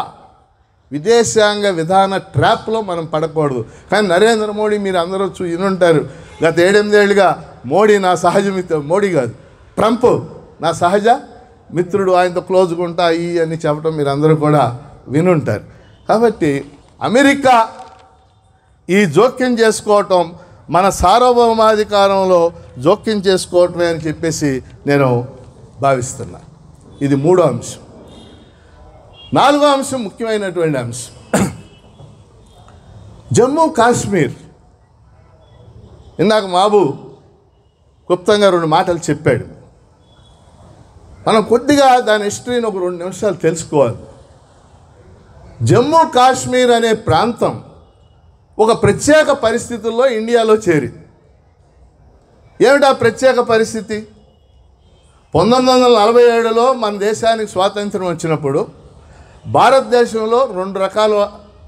విదేశాంగ విధాన ట్రాప్లో మనం పడకూడదు. కానీ నరేంద్ర మోడీ, మీరు అందరూ వినుంటారు, గత 7-8 ఏళ్ళుగా మోడీ నా సహజ మిత్రుడు, మోడీ కాదు ట్రంప్ నా సహజ మిత్రుడు, ఆయనతో క్లోజ్గా ఉంటా అని చెప్పడం మీరు అందరూ కూడా వినుంటారు. కాబట్టి అమెరికా ఈ జోక్యం చేసుకోవటం మన సార్వభౌమాధికారంలో జోక్యం చేసుకోవటమే అని చెప్పేసి నేను భావిస్తున్నా. ఇది 3వ అంశం. 4వ అంశం ముఖ్యమైనటువంటి అంశం జమ్మూ కాశ్మీర్. ఇందాక మాబు క్లుప్తంగా 2 మాటలు చెప్పాడు. మనం కొద్దిగా దాని హిస్టరీని ఒక 2 నిమిషాలు తెలుసుకోవాలి. జమ్మూ కాశ్మీర్ అనే ప్రాంతం ఒక ప్రత్యేక పరిస్థితుల్లో ఇండియాలో చేరింది. ఏమిటా ప్రత్యేక పరిస్థితి? 1947లో మన దేశానికి స్వాతంత్రం వచ్చినప్పుడు భారతదేశంలో 2 రకాల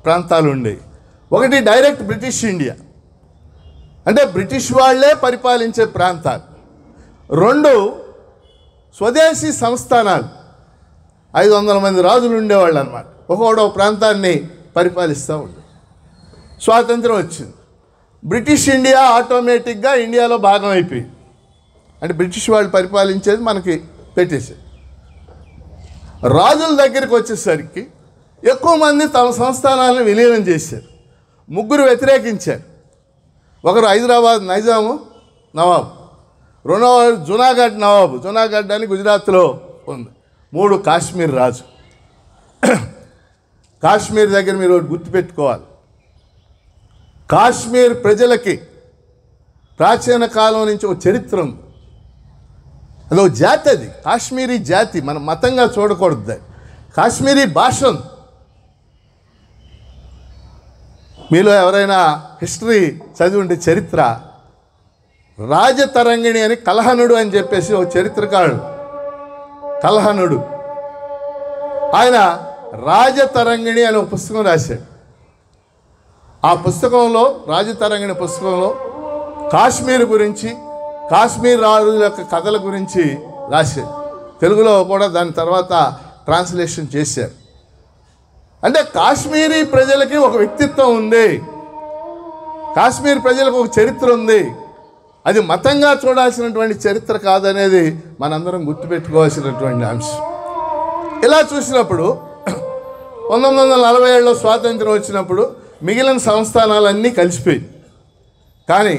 ప్రాంతాలు ఉండేవి. ఒకటి డైరెక్ట్ బ్రిటిష్ ఇండియా, అంటే బ్రిటిష్ వాళ్ళే పరిపాలించే ప్రాంతాలు. 2 స్వదేశీ సంస్థానాలు, 500 మంది రాజులు ఉండేవాళ్ళు అన్నమాట. ఒక్కొక్క ప్రాంతాన్ని పరిపాలిస్తూ ఉండే. స్వాతంత్రం వచ్చింది, బ్రిటిష్ ఇండియా ఆటోమేటిక్గా ఇండియాలో భాగం అయిపోయింది. అంటే బ్రిటిష్ వాళ్ళు పరిపాలించేది మనకి పెట్టేసేది. రాజుల దగ్గరికి వచ్చేసరికి ఎక్కువ మంది తమ సంస్థానాలను విలీనం చేశారు. 3 వ్యతిరేకించారు. ఒకరు హైదరాబాద్ నైజాము నవాబు, 2వ జునాగఢ్ నవాబు, జునాగఢ్ అని గుజరాత్లో ఉంది. 3 కాశ్మీర్ రాజు. కాశ్మీర్ దగ్గర మీరు గుర్తుపెట్టుకోవాలి, కాశ్మీర్ ప్రజలకి ప్రాచీన కాలం నుంచి ఒక చరిత్ర ఉంది. అదో జాతి, అది కాశ్మీరీ జాతి. మనం మతంగా చూడకూడదు. కాశ్మీరీ భాష ఉంది. మీలో ఎవరైనా హిస్టరీ చదివి ఉంటే చరిత్ర, రాజతరంగిణి అని కల్హనుడు అని చెప్పేసి ఒక చరిత్రకారుడు, కల్హనుడు, ఆయన రాజతరంగిణి అనే ఒక పుస్తకం రాశాడు. ఆ పుస్తకంలో, రాజతరంగిణి పుస్తకంలో కాశ్మీర్ గురించి, కాశ్మీర్ రాజుల యొక్క కథల గురించి రాశారు. తెలుగులో కూడా దాని తర్వాత ట్రాన్స్లేషన్ చేశారు. అంటే కాశ్మీరీ ప్రజలకి ఒక వ్యక్తిత్వం ఉంది, కాశ్మీర్ ప్రజలకు ఒక చరిత్ర ఉంది. అది మతంగా చూడాల్సినటువంటి చరిత్ర కాదనేది మనందరం గుర్తుపెట్టుకోవాల్సినటువంటి అంశం. ఇలా చూసినప్పుడు 1947లో స్వాతంత్రం వచ్చినప్పుడు మిగిలిన సంస్థానాలన్నీ కలిసిపోయి, కానీ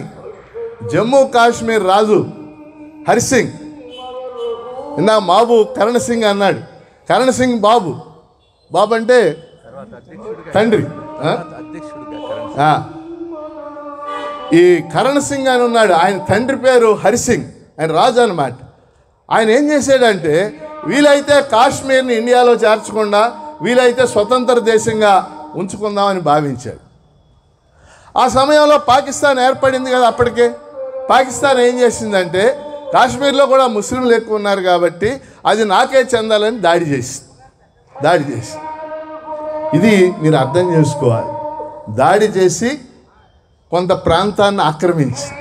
జమ్మూ కాశ్మీర్ రాజు హరిసింగ్, ఇందా మాబు కరణ్ సింగ్ అన్నాడు, కరణ్ సింగ్ బాబు అంటే తండ్రి. ఈ కరణ్ సింగ్ అని ఉన్నాడు, ఆయన తండ్రి పేరు హరిసింగ్, ఆయన రాజు అన్నమాట. ఆయన ఏం చేశాడంటే వీలైతే కాశ్మీర్ని ఇండియాలో చేర్చకుండా వీలైతే స్వతంత్ర దేశంగా ఉంచుకుందామని భావించాడు. ఆ సమయంలో పాకిస్తాన్ ఏర్పడింది కదా. అప్పటికే పాకిస్తాన్ ఏం చేసిందంటే కాశ్మీర్లో కూడా ముస్లింలు ఎక్కువ ఉన్నారు కాబట్టి అది నాకే చెందాలని దాడి చేసి ఇది మీరు అర్థం చేసుకోవాలి. దాడి చేసి కొంత ప్రాంతాన్ని ఆక్రమించింది.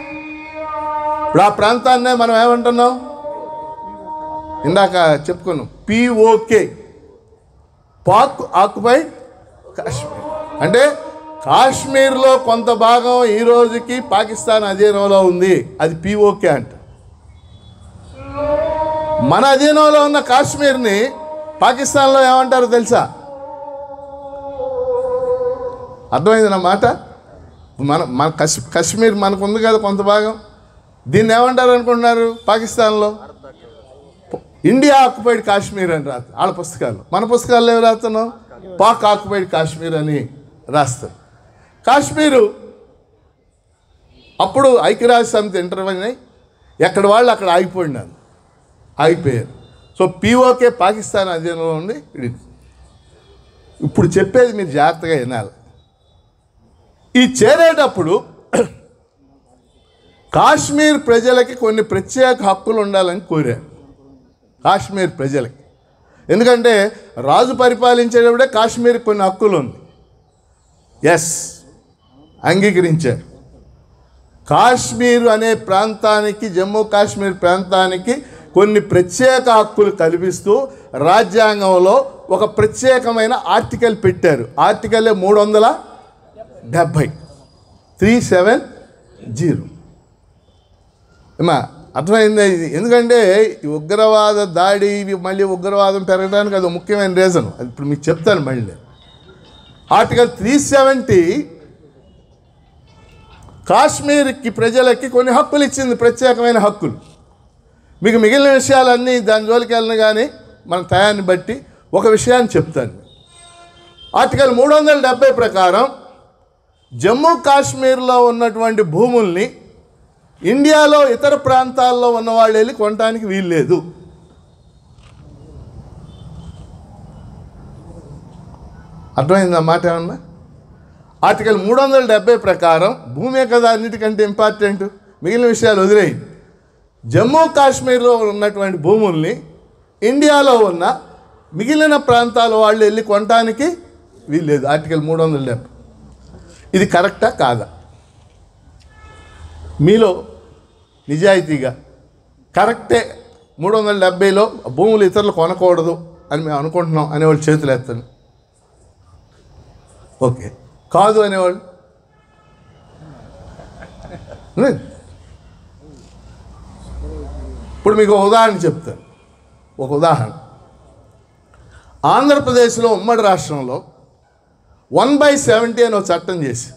ఇప్పుడు ఆ ప్రాంతాన్నే మనం ఏమంటున్నాం, ఇందాక చెప్పుకున్నాం, POK, పాక్ ఆక్యుపైడ్ కాశ్మీర్. అంటే కాశ్మీర్లో కొంత భాగం ఈ రోజుకి పాకిస్తాన్ అధీనంలో ఉంది, అది POK అంట. మన అధీనంలో ఉన్న కాశ్మీర్ని పాకిస్తాన్లో ఏమంటారో తెలుసా? అర్థమైంది నా మాట? మన కాశ్మీర్ మనకు ఉంది కదా కొంత భాగం, దీన్ని ఏమంటారు అనుకుంటున్నారు పాకిస్తాన్లో? ఇండియా ఆక్యుపైడ్ కాశ్మీర్ అని రాస్తారు వాళ్ళ పుస్తకాలు. మన పుస్తకాల్లో ఏమి రాస్తున్నాం? పాక్ ఆక్యుపైడ్ కాశ్మీర్ అని రాస్తారు. కాశ్మీరు అప్పుడు ఐక్యరాజ్య సమితి ఇంటర్వ్యూ అయ్యి ఎక్కడ వాళ్ళు అక్కడ ఆగిపోయారు. సో POK పాకిస్తాన్ అధీనంలో ఉంది. ఇప్పుడు చెప్పేది మీరు జాగ్రత్తగా వినాలి. ఈ చేరేటప్పుడు కాశ్మీర్ ప్రజలకి కొన్ని ప్రత్యేక హక్కులు ఉండాలని కోరారు కాశ్మీర్ ప్రజలకి. ఎందుకంటే రాజు పరిపాలించేటప్పుడే కాశ్మీర్ కొన్ని హక్కులు ఉంది. ఎస్, అంగీకరించారు. కాశ్మీర్ అనే ప్రాంతానికి, జమ్మూ కాశ్మీర్ ప్రాంతానికి కొన్ని ప్రత్యేక హక్కులు కల్పిస్తూ రాజ్యాంగంలో ఒక ప్రత్యేకమైన ఆర్టికల్ పెట్టారు. ఆర్టికల్ 370, 370. ఏమా అర్థమైంది ఇది? ఎందుకంటే ఈ ఉగ్రవాద దాడి, ఇవి మళ్ళీ ఉగ్రవాదం పెరగడానికి అది ముఖ్యమైన రీజన్. అది ఇప్పుడు మీకు చెప్తాను మళ్ళీ. ఆర్టికల్ 370 కాశ్మీర్కి ప్రజలకి కొన్ని హక్కులు ఇచ్చింది, ప్రత్యేకమైన హక్కులు. మీకు మిగిలిన విషయాలన్నీ దాని జోలికి వెళ్ళను, కానీ మన టయాన్ని బట్టి ఒక విషయాన్ని చెప్తాను. ఆర్టికల్ 370 ప్రకారం జమ్మూ కాశ్మీర్లో ఉన్నటువంటి భూముల్ని ఇండియాలో ఇతర ప్రాంతాల్లో ఉన్నవాళ్ళు వెళ్ళి కొనడానికి వీల్లేదు. అర్థమైందా మాట ఏమన్నా? ఆర్టికల్ 370 ప్రకారం భూమే కదా అన్నిటికంటే ఇంపార్టెంట్, మిగిలిన విషయాలు వదిలేయి. జమ్మూ కాశ్మీర్లో ఉన్నటువంటి భూముల్ని ఇండియాలో ఉన్న మిగిలిన ప్రాంతాల వాళ్ళు వెళ్ళి కొనడానికి వీల్లేదు. ఆర్టికల్ 370. ఇది కరెక్టా కాదా? మీలో నిజాయితీగా కరెక్టే 370లో భూములు ఇతరులు కొనకూడదు అని మేము అనుకుంటున్నాం అనేవాళ్ళు చేతులు ఎత్తండి. ఓకే, కాదు అనేవాళ్ళు? ఇప్పుడు మీకు ఒక ఉదాహరణ చెప్తాను. ఒక ఉదాహరణ, ఆంధ్రప్రదేశ్లో ఉమ్మడి రాష్ట్రంలో 1/70 అని ఒక చట్టం చేసి,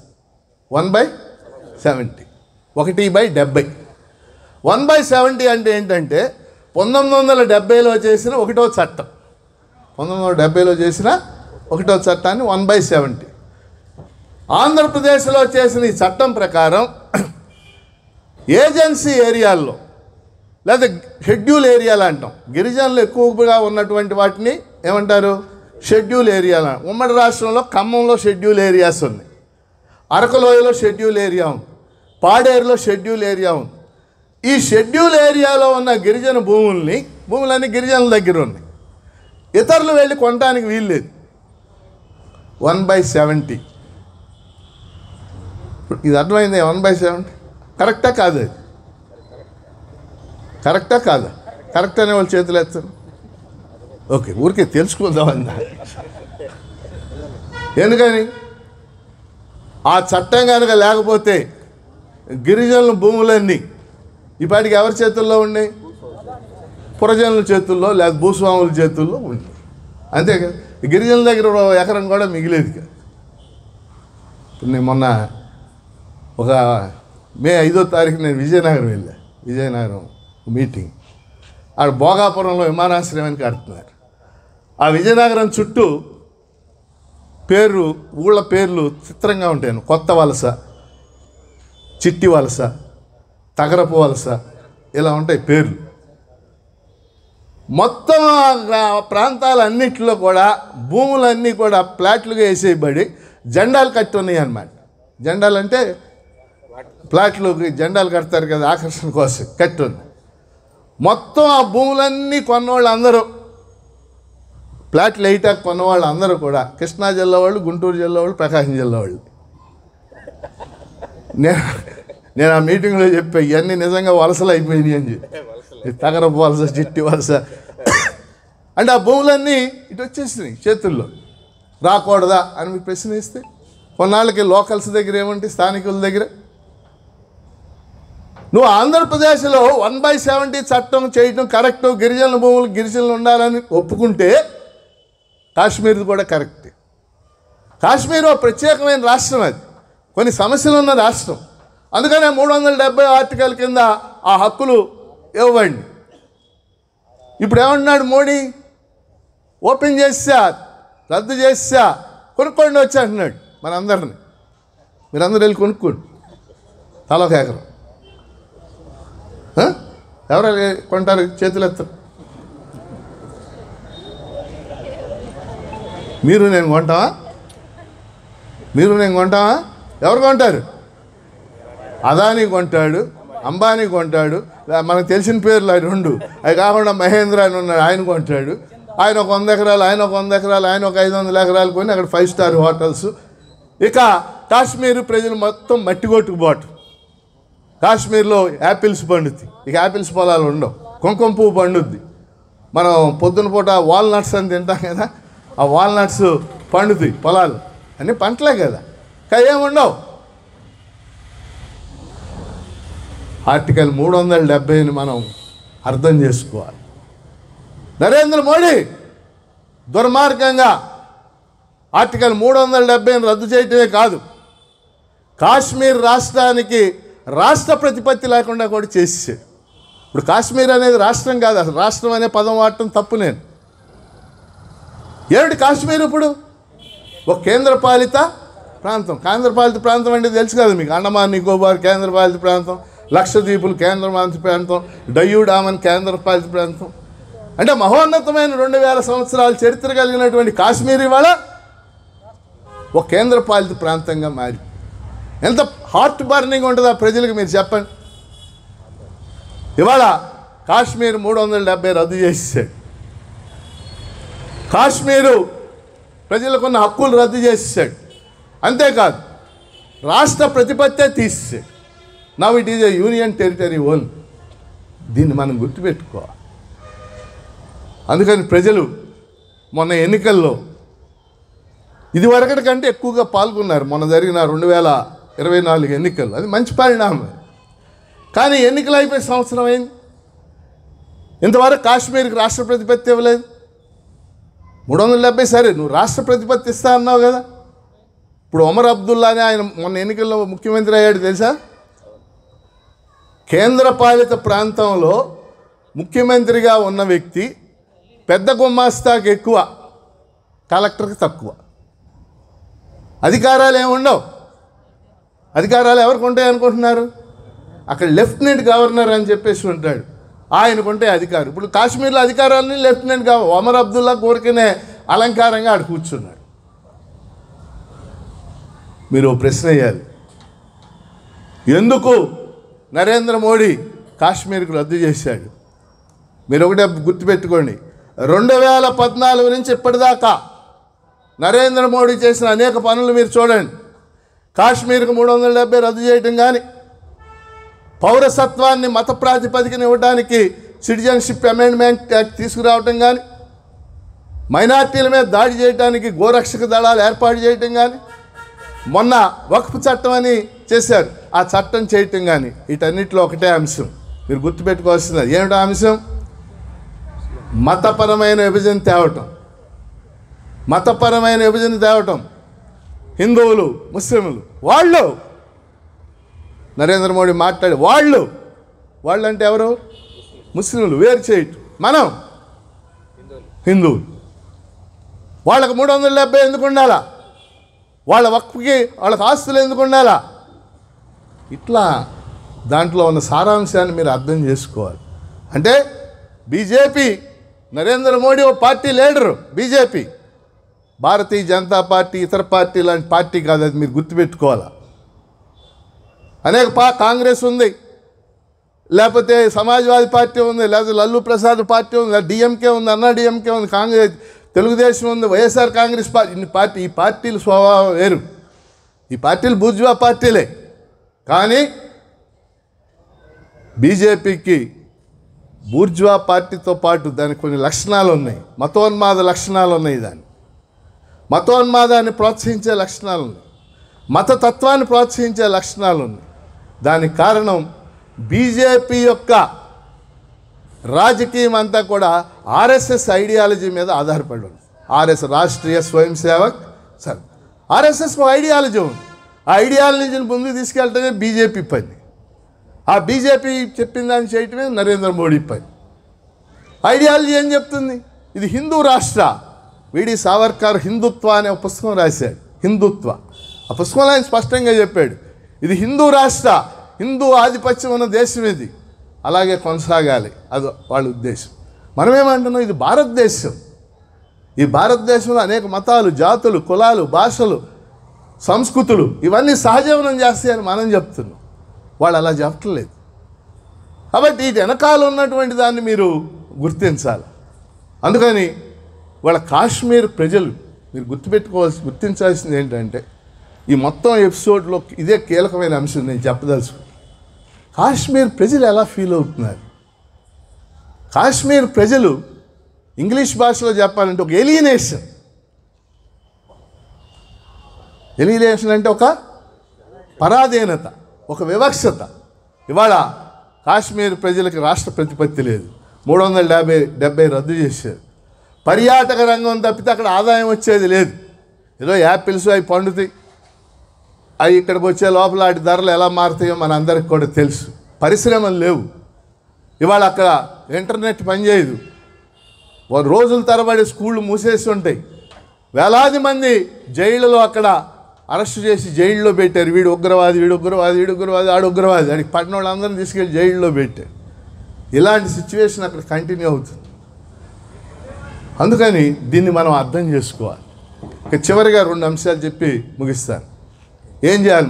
1/70, 1/70. 1/70 అంటే ఏంటంటే 1970లో చేసిన ఒకటో చట్టం, 1970లో చేసిన ఒకటో చట్టాన్ని 1/70. ఆంధ్రప్రదేశ్లో చేసిన ఈ చట్టం ప్రకారం ఏజెన్సీ ఏరియాల్లో లేదా షెడ్యూల్ ఏరియాలు అంటాం, గిరిజనులు ఎక్కువగా ఉన్నటువంటి వాటిని ఏమంటారు? షెడ్యూల్ ఏరియాలు. ఉమ్మడి రాష్ట్రంలో ఖమ్మంలో షెడ్యూల్ ఏరియాస్ ఉన్నాయి, అరకులోయలో షెడ్యూల్ ఏరియా ఉంది, పాడేరులో షెడ్యూల్ ఏరియా ఉంది. ఈ షెడ్యూల్ ఏరియాలో ఉన్న గిరిజన భూములన్నీ గిరిజనుల దగ్గర ఉన్నాయి, ఇతరులు వెళ్ళి కొనడానికి వీల్లేదు. 1/70. ఇది అర్థమైంది? 1/70 కరెక్టా కాదు? అది కరెక్టా కాదా? కరెక్ట్ అనే వాళ్ళు చేతులు ఎత్తారు. ఓకే, ఊరికే తెలుసుకుందామన్నా. ఎందుకని? ఆ చట్టం కనుక లేకపోతే గిరిజనుల భూములన్నీ ఇప్పటికి ఎవరి చేతుల్లో ఉన్నాయి? పురజనుల చేతుల్లో లేదా భూస్వాముల చేతుల్లో ఉంది. అంతే కదా, గిరిజనుల దగ్గర ఎకరం కూడా మిగిలేదు కదా. ఇప్పుడు నేను మొన్న ఒక మే 5వ తారీఖు నేను విజయనగరం మీటింగ్. ఆడ భోగాపురంలో విమానాశ్రయాన్ని కడుతున్నారు. ఆ విజయనగరం చుట్టూ ఊళ్ళ పేర్లు చిత్రంగా ఉంటాయి. కొత్త వలస, చిట్టి వలస, తగరపు వలస, ఇలా ఉంటాయి పేర్లు. మొత్తం ప్రాంతాలన్నింటిలో కూడా భూములన్నీ కూడా ప్లాట్లుగా వేసేయబడి జెండాలు కట్టి ఉన్నాయి అన్నమాట. జెండాలు అంటే ప్లాట్లుకి జెండాలు కడతారు కదా, ఆకర్షణ కోసం కట్టి ఉంది. మొత్తం ఆ భూములన్నీ కొన్నవాళ్ళు అందరూ, ప్లాట్లు వేయటానికి కొన్నవాళ్ళు అందరూ కూడా కృష్ణా జిల్లా వాళ్ళు, గుంటూరు జిల్లా వాళ్ళు, ప్రకాశం జిల్లా వాళ్ళు. నేను ఆ మీటింగ్లో చెప్పా ఇవన్నీ నిజంగా వలసలు అయిపోయినాయి అని చెప్పి తగరపు వలస చిట్టి వలస అంటే ఆ భూములన్నీ ఇటు వచ్చేసినాయి చేతుల్లో రాకూడదా అని మీరు ప్రశ్న వేస్తే కొన్నాళ్ళకి లోకల్స్ దగ్గర ఏమంటే స్థానికుల దగ్గర నువ్వు ఆంధ్రప్రదేశ్లో 1/70 చట్టం చేయటం కరెక్టు గిరిజనుల భూములు గిరిజనులు ఉండాలని ఒప్పుకుంటే కాశ్మీర్ది కూడా కరెక్టే. కాశ్మీర్ ఒక ప్రత్యేకమైన రాష్ట్రం, అది కొన్ని సమస్యలు ఉన్న రాష్ట్రం. అందుకనే 370 ఆర్టికల్ కింద ఆ హక్కులు ఇవ్వండి. ఇప్పుడు ఏమంటున్నాడు మోడీ, ఓపెన్ చేసా రద్దు చేసా కొనుక్కోండి వచ్చి అంటున్నాడు మనందరిని. మీరందరూ వెళ్ళి కొనుక్కోండి తలొక ఎకరం. ఎవరు కొంటారు? చేతులు ఎత్తారు. మీరు నేను కొంటావా? ఎవరు కొంటారు? అదానీ కొంటాడు, అంబానీ కొంటాడు, మనకు తెలిసిన పేర్లు అవి 2. అవి కాకుండా మహేంద్ర అని ఉన్నాడు, ఆయన కొంటాడు. ఆయన ఒక 100 ఎకరాలు, ఆయన ఒక 100 ఎకరాలు, ఆయన ఒక 500 ఎకరాలు కొని అక్కడ 5 స్టార్ హోటల్స్. ఇక కాశ్మీర్ ప్రజలు మొత్తం మట్టి కొట్టుకుపోవటం. కాశ్మీర్లో యాపిల్స్ పండుద్ది, ఇక యాపిల్స్ పొలాలు ఉండవు. కుంకుమ పువ్వు పండుద్ది. మనం పొద్దున పూట వాల్నట్స్ అని తింటాం కదా, ఆ వాల్నట్స్ పండుతాయి పొలాలు. అన్నీ పంటలే కదా, కానీ ఏముండవు. ఆర్టికల్ 370ని మనం అర్థం చేసుకోవాలి. నరేంద్ర మోడీ దుర్మార్గంగా ఆర్టికల్ 370ని రద్దు చేయటమే కాదు, కాశ్మీర్ రాష్ట్రానికి రాష్ట్ర ప్రతిపత్తి లేకుండా కూడా చేసేసాడు. ఇప్పుడు కాశ్మీర్ అనేది రాష్ట్రం కాదు, అసలు రాష్ట్రం అనే పదం వాడటం తప్పు. నేను ఏమిటి కాశ్మీర్ ఇప్పుడు ఒక కేంద్రపాలిత ప్రాంతం. కేంద్రపాలిత ప్రాంతం అంటే తెలుసు కదా మీకు, అండమాన్ నికోబార్ కేంద్రపాలిత ప్రాంతం, లక్షద్వీపులు కేంద్రపాలిత ప్రాంతం, డయ్యూ డామన్ కేంద్రపాలిత ప్రాంతం. అంటే మహోన్నతమైన 2000 సంవత్సరాల చరిత్ర కలిగినటువంటి కాశ్మీర్ ఇవాళ ఒక కేంద్రపాలిత ప్రాంతంగా మారి ఎంత హార్ట్ బర్నింగ్ ఉంటుందో ప్రజలకు మీరు చెప్పండి. ఇవాళ కాశ్మీర్ 370 రద్దు చేసేసాడు. కాశ్మీరు ప్రజలకున్న హక్కులు రద్దు చేసేసాడు. అంతేకాదు రాష్ట్ర ప్రతిపత్తే తీసేసాడు. Now it is a union territory own. దీన్ని మనం గుర్తుపెట్టుకోవాలి. అందుకని ప్రజలు మొన్న ఎన్నికల్లో ఇదివరకటి కంటే ఎక్కువగా పాల్గొన్నారు. మొన్న జరిగిన 2024 ఎన్నికల్లో అది మంచి పరిణామం. కానీ ఎన్నికలు అయిపోయి సంవత్సరం అయింది, ఇంతవరకు కాశ్మీర్కి రాష్ట్ర ప్రతిపత్తి ఇవ్వలేదు. 370 సరే, నువ్వు రాష్ట్ర ప్రతిపత్తి ఇస్తా అన్నావు కదా. ఇప్పుడు ఒమర్ అబ్దుల్లానే ఆయన మొన్న ఎన్నికల్లో ముఖ్యమంత్రి అయ్యాడు తెలుసా. కేంద్రపాలిత ప్రాంతంలో ముఖ్యమంత్రిగా ఉన్న వ్యక్తి పెద్ద గుమాస్తాకి ఎక్కువ, కలెక్టర్కి తక్కువ. అధికారాలు ఏముండవు. అధికారాలు ఎవరికి ఉంటాయి అనుకుంటున్నారు? అక్కడ లెఫ్టినెంట్ గవర్నర్ అని చెప్పేసి ఉంటాడు, ఆయనకుంటే అధికారం. ఇప్పుడు కాశ్మీర్లో అధికారాన్ని లెఫ్టినెంట్ గవర్నర్ ఒమర్ అబ్దుల్లా కోరికనే అలంకారంగా ఆడు కూర్చున్నాడు. మీరు ప్రశ్న వేయాలి, ఎందుకు నరేంద్ర మోడీ కాశ్మీర్కు రద్దు చేశాడు? మీరు ఒకటే గుర్తుపెట్టుకోండి, 2014 నుంచి ఇప్పటిదాకా నరేంద్ర మోడీ చేసిన అనేక పనులు మీరు చూడండి. కాశ్మీర్కు 370 రద్దు చేయటం కానీ, పౌరసత్వాన్ని మత ప్రాతిపదికన ఇవ్వడానికి సిటిజన్షిప్ అమెండ్మెంట్ యాక్ట్ తీసుకురావటం కానీ, మైనార్టీల మీద దాడి చేయడానికి గోరక్షక దళాలు ఏర్పాటు చేయటం కానీ, మొన్న వక్ఫ్ చట్టం అని చేశారు, ఆ చట్టం చేయటం కానీ, వీటన్నిటిలో ఒకటే అంశం మీరు గుర్తుపెట్టుకోవాల్సింది. ఏమిటో అంశం? మతపరమైన విభజన తేవటం. మతపరమైన విభజన తేవటం. హిందువులు ముస్లింలు వాళ్ళు నరేంద్ర మోడీ మాట్లాడి వాళ్ళు అంటే ఎవరు? ముస్లింలు వేరు చేయటం. మనం హిందువులు. వాళ్ళకు 370 ఎందుకు ఉండాలా? వాళ్ళ వక్ఫ్కి వాళ్ళకి ఆస్తులు ఎందుకు ఉండాలా? ఇట్లా దాంట్లో ఉన్న సారాంశాన్ని మీరు అర్థం చేసుకోవాలి. అంటే బీజేపీ, నరేంద్ర మోడీ ఓ party leader. BJP Bharatiya Janata party ఇతర పార్టీ లాంటి పార్టీ కాదు, అది మీరు గుర్తుపెట్టుకోవాలా. అనేక కాంగ్రెస్ ఉంది, లేకపోతే సమాజ్వాదీ పార్టీ ఉంది, లేకపోతే లల్లు ప్రసాద్ పార్టీ ఉంది, డిఎంకే ఉంది, అన్నా డిఎంకే ఉంది, కాంగ్రెస్ తెలుగుదేశం ఉంది, వైఎస్ఆర్ కాంగ్రెస్ పార్టీ. ఈ పార్టీల స్వభావం వేరు. ఈ పార్టీలు బూర్జువా పార్టీలే. కానీ బీజేపీకి బూర్జువా పార్టీతో పాటు దానికి కొన్ని లక్షణాలు ఉన్నాయి, మతోన్మాద లక్షణాలు ఉన్నాయి. దాన్ని మతోన్మాదాన్ని ప్రోత్సహించే లక్షణాలు ఉన్నాయి, మతతత్వాన్ని ప్రోత్సహించే లక్షణాలు ఉన్నాయి. దానికి కారణం బీజేపీ యొక్క రాజకీయం అంతా కూడా ఆర్ఎస్ఎస్ ఐడియాలజీ మీద ఆధారపడి ఉంది. రాష్ట్రీయ స్వయం సేవక్ సార్ ఆర్ఎస్ఎస్ ఐడియాలజీ ఉంది. ఆ ఐడియాలజీని ముందుకు తీసుకెళ్ళటమే బీజేపీ పని. ఆ బీజేపీ చెప్పిన దాన్ని చేయటమే నరేంద్ర మోడీ పని. ఐడియాలజీ ఏం చెప్తుంది? ఇది హిందూ రాష్ట్ర. వీడి సావర్కర్ హిందుత్వ అనే ఒక పుస్తకం రాశాడు, హిందుత్వ. ఆ పుస్తకంలో ఆయన స్పష్టంగా చెప్పాడు, ఇది హిందూ రాష్ట్ర, హిందూ ఆధిపత్యం ఉన్న దేశం, ఇది అలాగే కొనసాగాలి, అది వాళ్ళ ఉద్దేశం. మనమేమంటున్నాం, ఇది భారతదేశం. ఈ భారతదేశంలో అనేక మతాలు, జాతులు, కులాలు, భాషలు, సంస్కృతులు ఇవన్నీ సహజీవనం చేస్తాయని మనం చెప్తున్నాం. వాళ్ళు అలా చెప్పట్లేదు. కాబట్టి ఇటు వెనకాల ఉన్నటువంటి దాన్ని మీరు గుర్తించాలి. అందుకని వాళ్ళ కాశ్మీర్ ప్రజలు మీరు గుర్తించాల్సింది ఏంటంటే, ఈ మొత్తం ఎపిసోడ్లో ఇదే కీలకమైన అంశం నేను చెప్పదలుచుకున్నాను. కాశ్మీర్ ప్రజలు ఎలా ఫీల్ అవుతున్నారు? కాశ్మీర్ ప్రజలు ఇంగ్లీష్ భాషలో చెప్పాలంటే ఒక ఎలియనేషన్. ఎలియనేషన్ అంటే ఒక పరాధీనత, ఒక వివక్షత. ఇవాళ కాశ్మీర్ ప్రజలకు రాష్ట్ర ప్రతిపత్తి లేదు. 370 రద్దు చేశారు. పర్యాటక రంగం తప్పితే అక్కడ ఆదాయం వచ్చేది లేదు. ఏదో యాపిల్స్ అవి పండుతాయి, అవి ఇక్కడికి వచ్చే లోపల వాటి ధరలు ఎలా మారుతాయో మన అందరికి కూడా తెలుసు. పరిశ్రమలు లేవు. ఇవాళ అక్కడ ఇంటర్నెట్ పనిచేయదు. రోజుల తరబడి స్కూళ్ళు మూసేసి ఉంటాయి. వేలాది మంది జైళ్ళలో అక్కడ అరెస్ట్ చేసి జైల్లో పెట్టారు. వీడు ఉగ్రవాది, వీడు ఉగ్రవాది, వీడు ఉగ్రవాది, ఆడు ఉగ్రవాది అని పట్టిన వాళ్ళందరినీ తీసుకెళ్ళి జైల్లో పెట్టారు. ఇలాంటి సిచ్యువేషన్ అక్కడ కంటిన్యూ అవుతుంది. అందుకని దీన్ని మనం అర్థం చేసుకోవాలి. ఇక చివరిగా 2 అంశాలు చెప్పి ముగిస్తాను. ఏం చేయాలి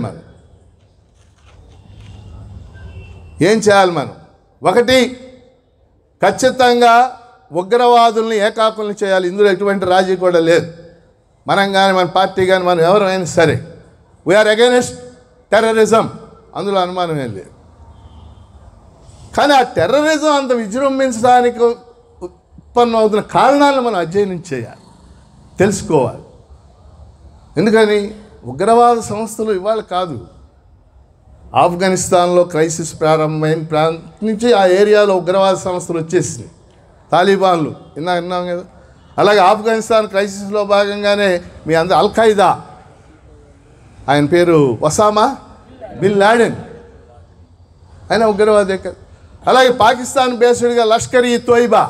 మనం? ఒకటి, ఖచ్చితంగా ఉగ్రవాదుల్ని ఏకాకుల్ని చేయాలి. ఇందులో ఎటువంటి రాజీ కూడా లేదు. మనం కానీ మన పార్టీ కానీ మనం ఎవరైనా సరే వీఆర్ అగైనెస్ట్ టెర్రరిజం, అందులో అనుమానం ఏం లేదు. కానీ ఆ టెర్రరిజం అంత విజృంభించడానికి ఉత్పన్నం అవుతున్న కారణాలను మనం అధ్యయనం చేయాలి, తెలుసుకోవాలి. ఎందుకని ఉగ్రవాద సంస్థలు ఇవాళ కాదు, ఆఫ్ఘనిస్తాన్లో క్రైసిస్ ప్రారంభమైన ప్రాంతం నుంచి ఆ ఏరియాలో ఉగ్రవాద సంస్థలు వచ్చేసినాయి. తాలిబాన్లు విన్నాం కదా. అలాగే ఆఫ్ఘనిస్తాన్ క్రైసిస్లో భాగంగానే మీ అందరూ అల్-ఖైదా, ఆయన పేరు ఒసామా బిన్ లాడెన్, ఆయన ఉగ్రవాదే కదా. అలాగే పాకిస్తాన్ బేస్డ్గా లష్కర్-ఇ-తోయిబా,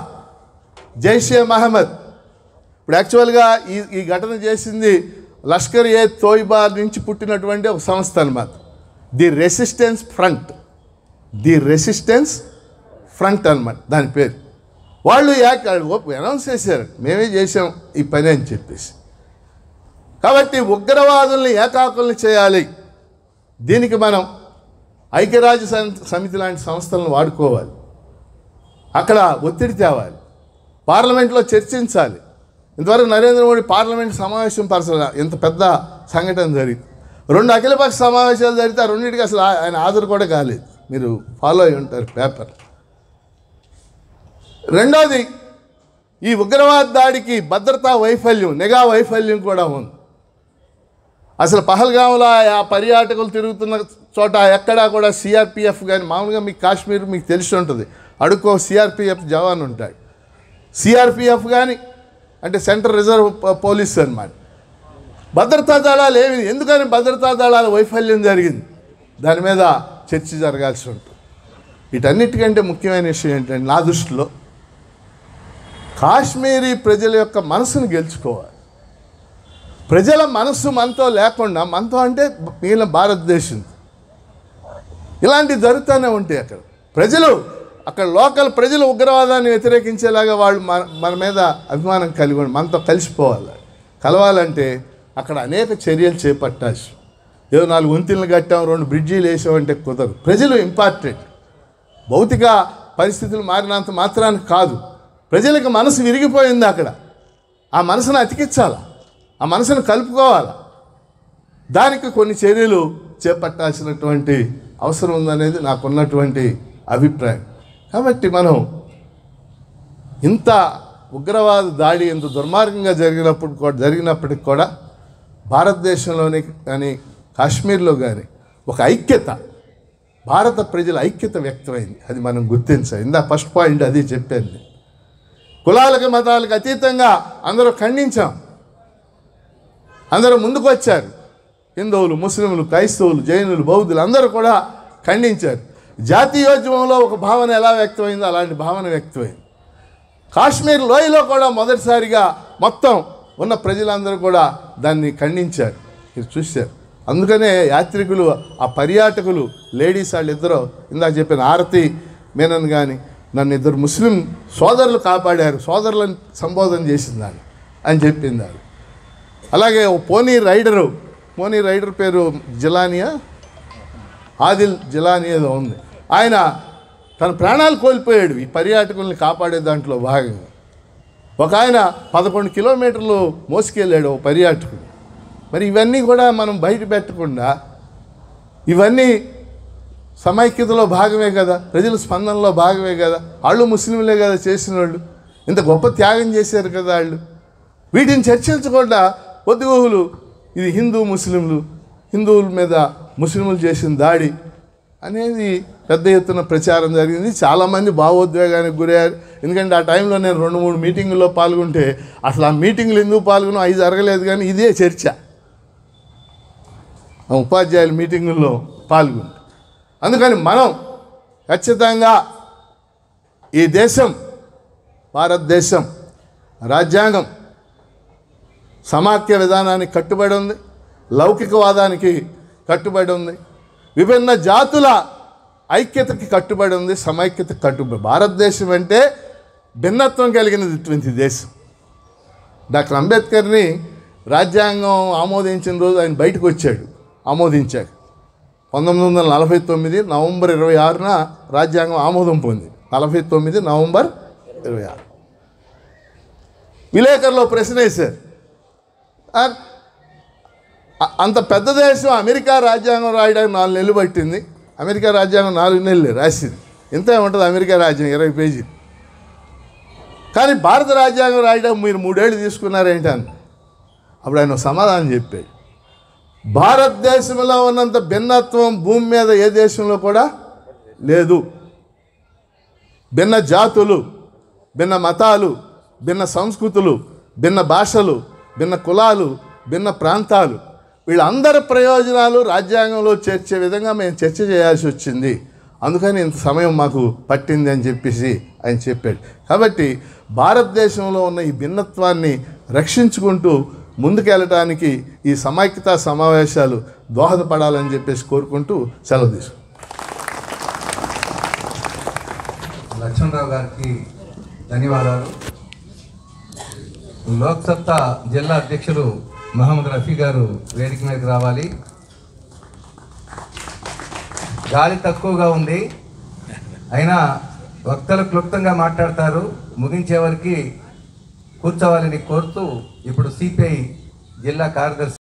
జైషే మహమ్మద్. ఇప్పుడు యాక్చువల్గా ఈ ఘటన చేసింది లష్కర్-ఇ-తోయిబా నుంచి పుట్టినటువంటి ఒక సంస్థ అన్నమాట. ది రెసిస్టెన్స్ ఫ్రంట్ అన్నమాట దాని పేరు. వాళ్ళు అనౌన్స్ చేశారు, మేమే చేసాం ఈ పని అని చెప్పేసి. కాబట్టి ఉగ్రవాదుల్ని ఏకాకుల్ని చేయాలి. దీనికి మనం ఐక్యరాజ్య సమితి లాంటి సంస్థలను వాడుకోవాలి. అక్కడ ఒత్తిడి తేవాలి, పార్లమెంట్లో చర్చించాలి. ఇంతవరకు నరేంద్ర మోడీ పార్లమెంట్ సమావేశం పరచాలి. ఇంత పెద్ద సంఘటన జరిగింది. 2 అఖిలపక్ష సమావేశాలు జరిగితే ఆ రెండింటికి అసలు ఆయన హాజరు కూడా కాలేదు. మీరు ఫాలో అయి ఉంటారు పేపర్. రెండోది, ఈ ఉగ్రవాద దాడికి భద్రతా వైఫల్యం, నిఘా వైఫల్యం కూడా ఉంది. అసలు పహల్గాంలో ఆ పర్యాటకులు తిరుగుతున్న చోట ఎక్కడా కూడా సిఆర్పిఎఫ్ కానీ, మామూలుగా మీకు కాశ్మీర్ మీకు తెలిసి ఉంటుంది, అడుక్కో సిఆర్పిఎఫ్ జవాన్ ఉంటాయి. సిఆర్పిఎఫ్ కానీ అంటే సెంట్రల్ రిజర్వ్ పోలీస్ అన్నమాట. భద్రతా దళాలు ఎందుకని భద్రతా దళాల వైఫల్యం జరిగింది, దాని మీద చర్చ జరగాల్సి ఉంటుంది. వీటన్నిటికంటే ముఖ్యమైన విషయం ఏంటంటే నా దృష్టిలో కాశ్మీరీ ప్రజల యొక్క మనసును గెలుచుకోవాలి. ప్రజల మనస్సు మనతో లేకుండా, మనతో అంటే మిగిలిన భారతదేశం, ఇలాంటివి జరుగుతూనే ఉంటాయి. అక్కడ లోకల్ ప్రజలు ఉగ్రవాదాన్ని వ్యతిరేకించేలాగా వాళ్ళు మన మీద అభిమానం కలిగి ఉండి మనతో కలిసిపోవాలి. కలవాలంటే అక్కడ అనేక చర్యలు చేపట్టాల్సి. ఏదో 4 వంతెనలు కట్టాం, 2 బ్రిడ్జీలు వేసామంటే కుదరదు. ప్రజలు ఇంపార్టెంట్. భౌతిక పరిస్థితులు మారినంత మాత్రానికి కాదు, ప్రజలకు మనసు విరిగిపోయింది. అక్కడ ఆ మనసును అతికించాలి, ఆ మనసును కలుపుకోవాలి. దానికి కొన్ని చర్యలు చేపట్టాల్సినటువంటి అవసరం ఉందనేది నాకున్నటువంటి అభిప్రాయం. కాబట్టి మనం ఇంత ఉగ్రవాద దాడి ఇంత దుర్మార్గంగా జరిగినప్పటికి కూడా భారతదేశంలోని కానీ కాశ్మీర్లో కానీ ఒక ఐక్యత, భారత ప్రజల ఐక్యత వ్యక్తమైంది. అది మనం గుర్తించాలి. ఇందా ఫస్ట్ పాయింట్ అది చెప్పాను. కులాలకు మతాలకు అతీతంగా అందరూ ఖండించాం, అందరూ ముందుకు వచ్చారు. హిందువులు, ముస్లింలు, క్రైస్తవులు, జైనులు, బౌద్ధులు అందరూ కూడా ఖండించారు. జాతీయోద్యమంలో ఒక భావన ఎలా వ్యక్తమైందో అలాంటి భావన వ్యక్తమైంది. కాశ్మీర్ లోయలో కూడా మొదటిసారిగా మొత్తం ఉన్న ప్రజలందరూ కూడా దాన్ని ఖండించారు. మీరు చూశారు. అందుకనే యాత్రికులు, ఆ పర్యాటకులు, లేడీస్ వాళ్ళిద్దరూ ఇందాక చెప్పిన ఆరతి మేనన్ కానీ నన్ను ఇద్దరు ముస్లిం సోదరులు కాపాడారు, సోదరులను సంబోధన చేసిందాన్ని అని చెప్పింది. అలాగే ఓ పోనీ రైడర్ పేరు జిలానియా, ఆదిల్ జిలానీ ఏదో ఉంది. ఆయన తన ప్రాణాలు కోల్పోయాడు ఈ పర్యాటకుల్ని కాపాడే దాంట్లో భాగంగా. ఒక ఆయన 11 కిలోమీటర్లు మోసుకెళ్ళాడు ఓ పర్యాటకుడు. మరి ఇవన్నీ కూడా మనం బయట పెట్టకుండా, ఇవన్నీ సమైక్యతలో భాగమే కదా, ప్రజల స్పందనలో భాగమే కదా. వాళ్ళు ముస్లింలే కదా చేసిన వాళ్ళు, ఇంత గొప్ప త్యాగం చేశారు కదా వాళ్ళు. వీటిని చర్చించకుండా పొద్దుగోహులు ఇది హిందువుల మీద ముస్లింలు చేసిన దాడి అనేది పెద్ద ఎత్తున ప్రచారం జరిగింది. చాలామంది భావోద్వేగానికి గురయ్యారు. ఎందుకంటే ఆ టైంలో నేను 2-3 మీటింగుల్లో పాల్గొంటే అసలు ఆ మీటింగులు ఎందుకు పాల్గొనో అవి జరగలేదు, కానీ ఇదే చర్చ ఉపాధ్యాయుల మీటింగుల్లో పాల్గొంటే. అందుకని మనం ఖచ్చితంగా ఈ దేశం, భారతదేశం రాజ్యాంగం సమాఖ్య విధానానికి కట్టుబడి ఉంది, లౌకికవాదానికి కట్టుబడి ఉంది, విభిన్న జాతుల ఐక్యతకి కట్టుబడి ఉంది, సమైక్యతకి కట్టుబడి. భారతదేశం అంటే భిన్నత్వం కలిగినటువంటి దేశం. డాక్టర్ అంబేద్కర్ని రాజ్యాంగం ఆమోదించిన రోజు ఆయన బయటకు వచ్చాడు, ఆమోదించాడు. 1949 నవంబర్ 26న రాజ్యాంగం ఆమోదం పొంది. 49 నవంబర్ 26. విలేకరులో ప్రశ్న వేశారు, అంత పెద్ద దేశం అమెరికా రాజ్యాంగం రాయడానికి 4 నెలలు పట్టింది, అమెరికా రాజ్యాంగం 4 నెలలు రాసింది, ఇంత ఉంటుంది అమెరికా రాజ్యాంగం 20 పేజీలు, కానీ భారత రాజ్యాంగం రాయడానికి మీరు 3 ఏళ్ళు తీసుకున్నారేంటి అని. అప్పుడు ఆయన సమాధానం చెప్పాడు, భారతదేశంలో ఉన్నంత భిన్నత్వం భూమి మీద ఏ దేశంలో కూడా లేదు. భిన్న జాతులు, భిన్న మతాలు, భిన్న సంస్కృతులు, భిన్న భాషలు, భిన్న కులాలు, భిన్న ప్రాంతాలు, వీళ్ళందరి ప్రయోజనాలు రాజ్యాంగంలో చేర్చే విధంగా మేము చర్చ చేయాల్సి వచ్చింది, అందుకని ఇంత సమయం మాకు పట్టింది అని చెప్పేసి ఆయన చెప్పాడు. కాబట్టి భారతదేశంలో ఉన్న ఈ భిన్నత్వాన్ని రక్షించుకుంటూ ముందుకెళ్ళటానికి ఈ సమైక్యతా సమావేశాలు దోహదపడాలని చెప్పేసి కోరుకుంటూ సెలవు తీసుకు. లక్ష్మణరావు గారికి ధన్యవాదాలు. లోక్సత్తా జిల్లా అధ్యక్షులు మహమ్మద్ రఫీ గారు వేదిక మీదకి రావాలి. గాలి తక్కువగా ఉంది, అయినా వక్తలు క్లుప్తంగా మాట్లాడతారు, ముగించే వరకు కూర్చోవాలని కోరుతూ ఇప్పుడు సిపిఐ జిల్లా కార్యదర్శి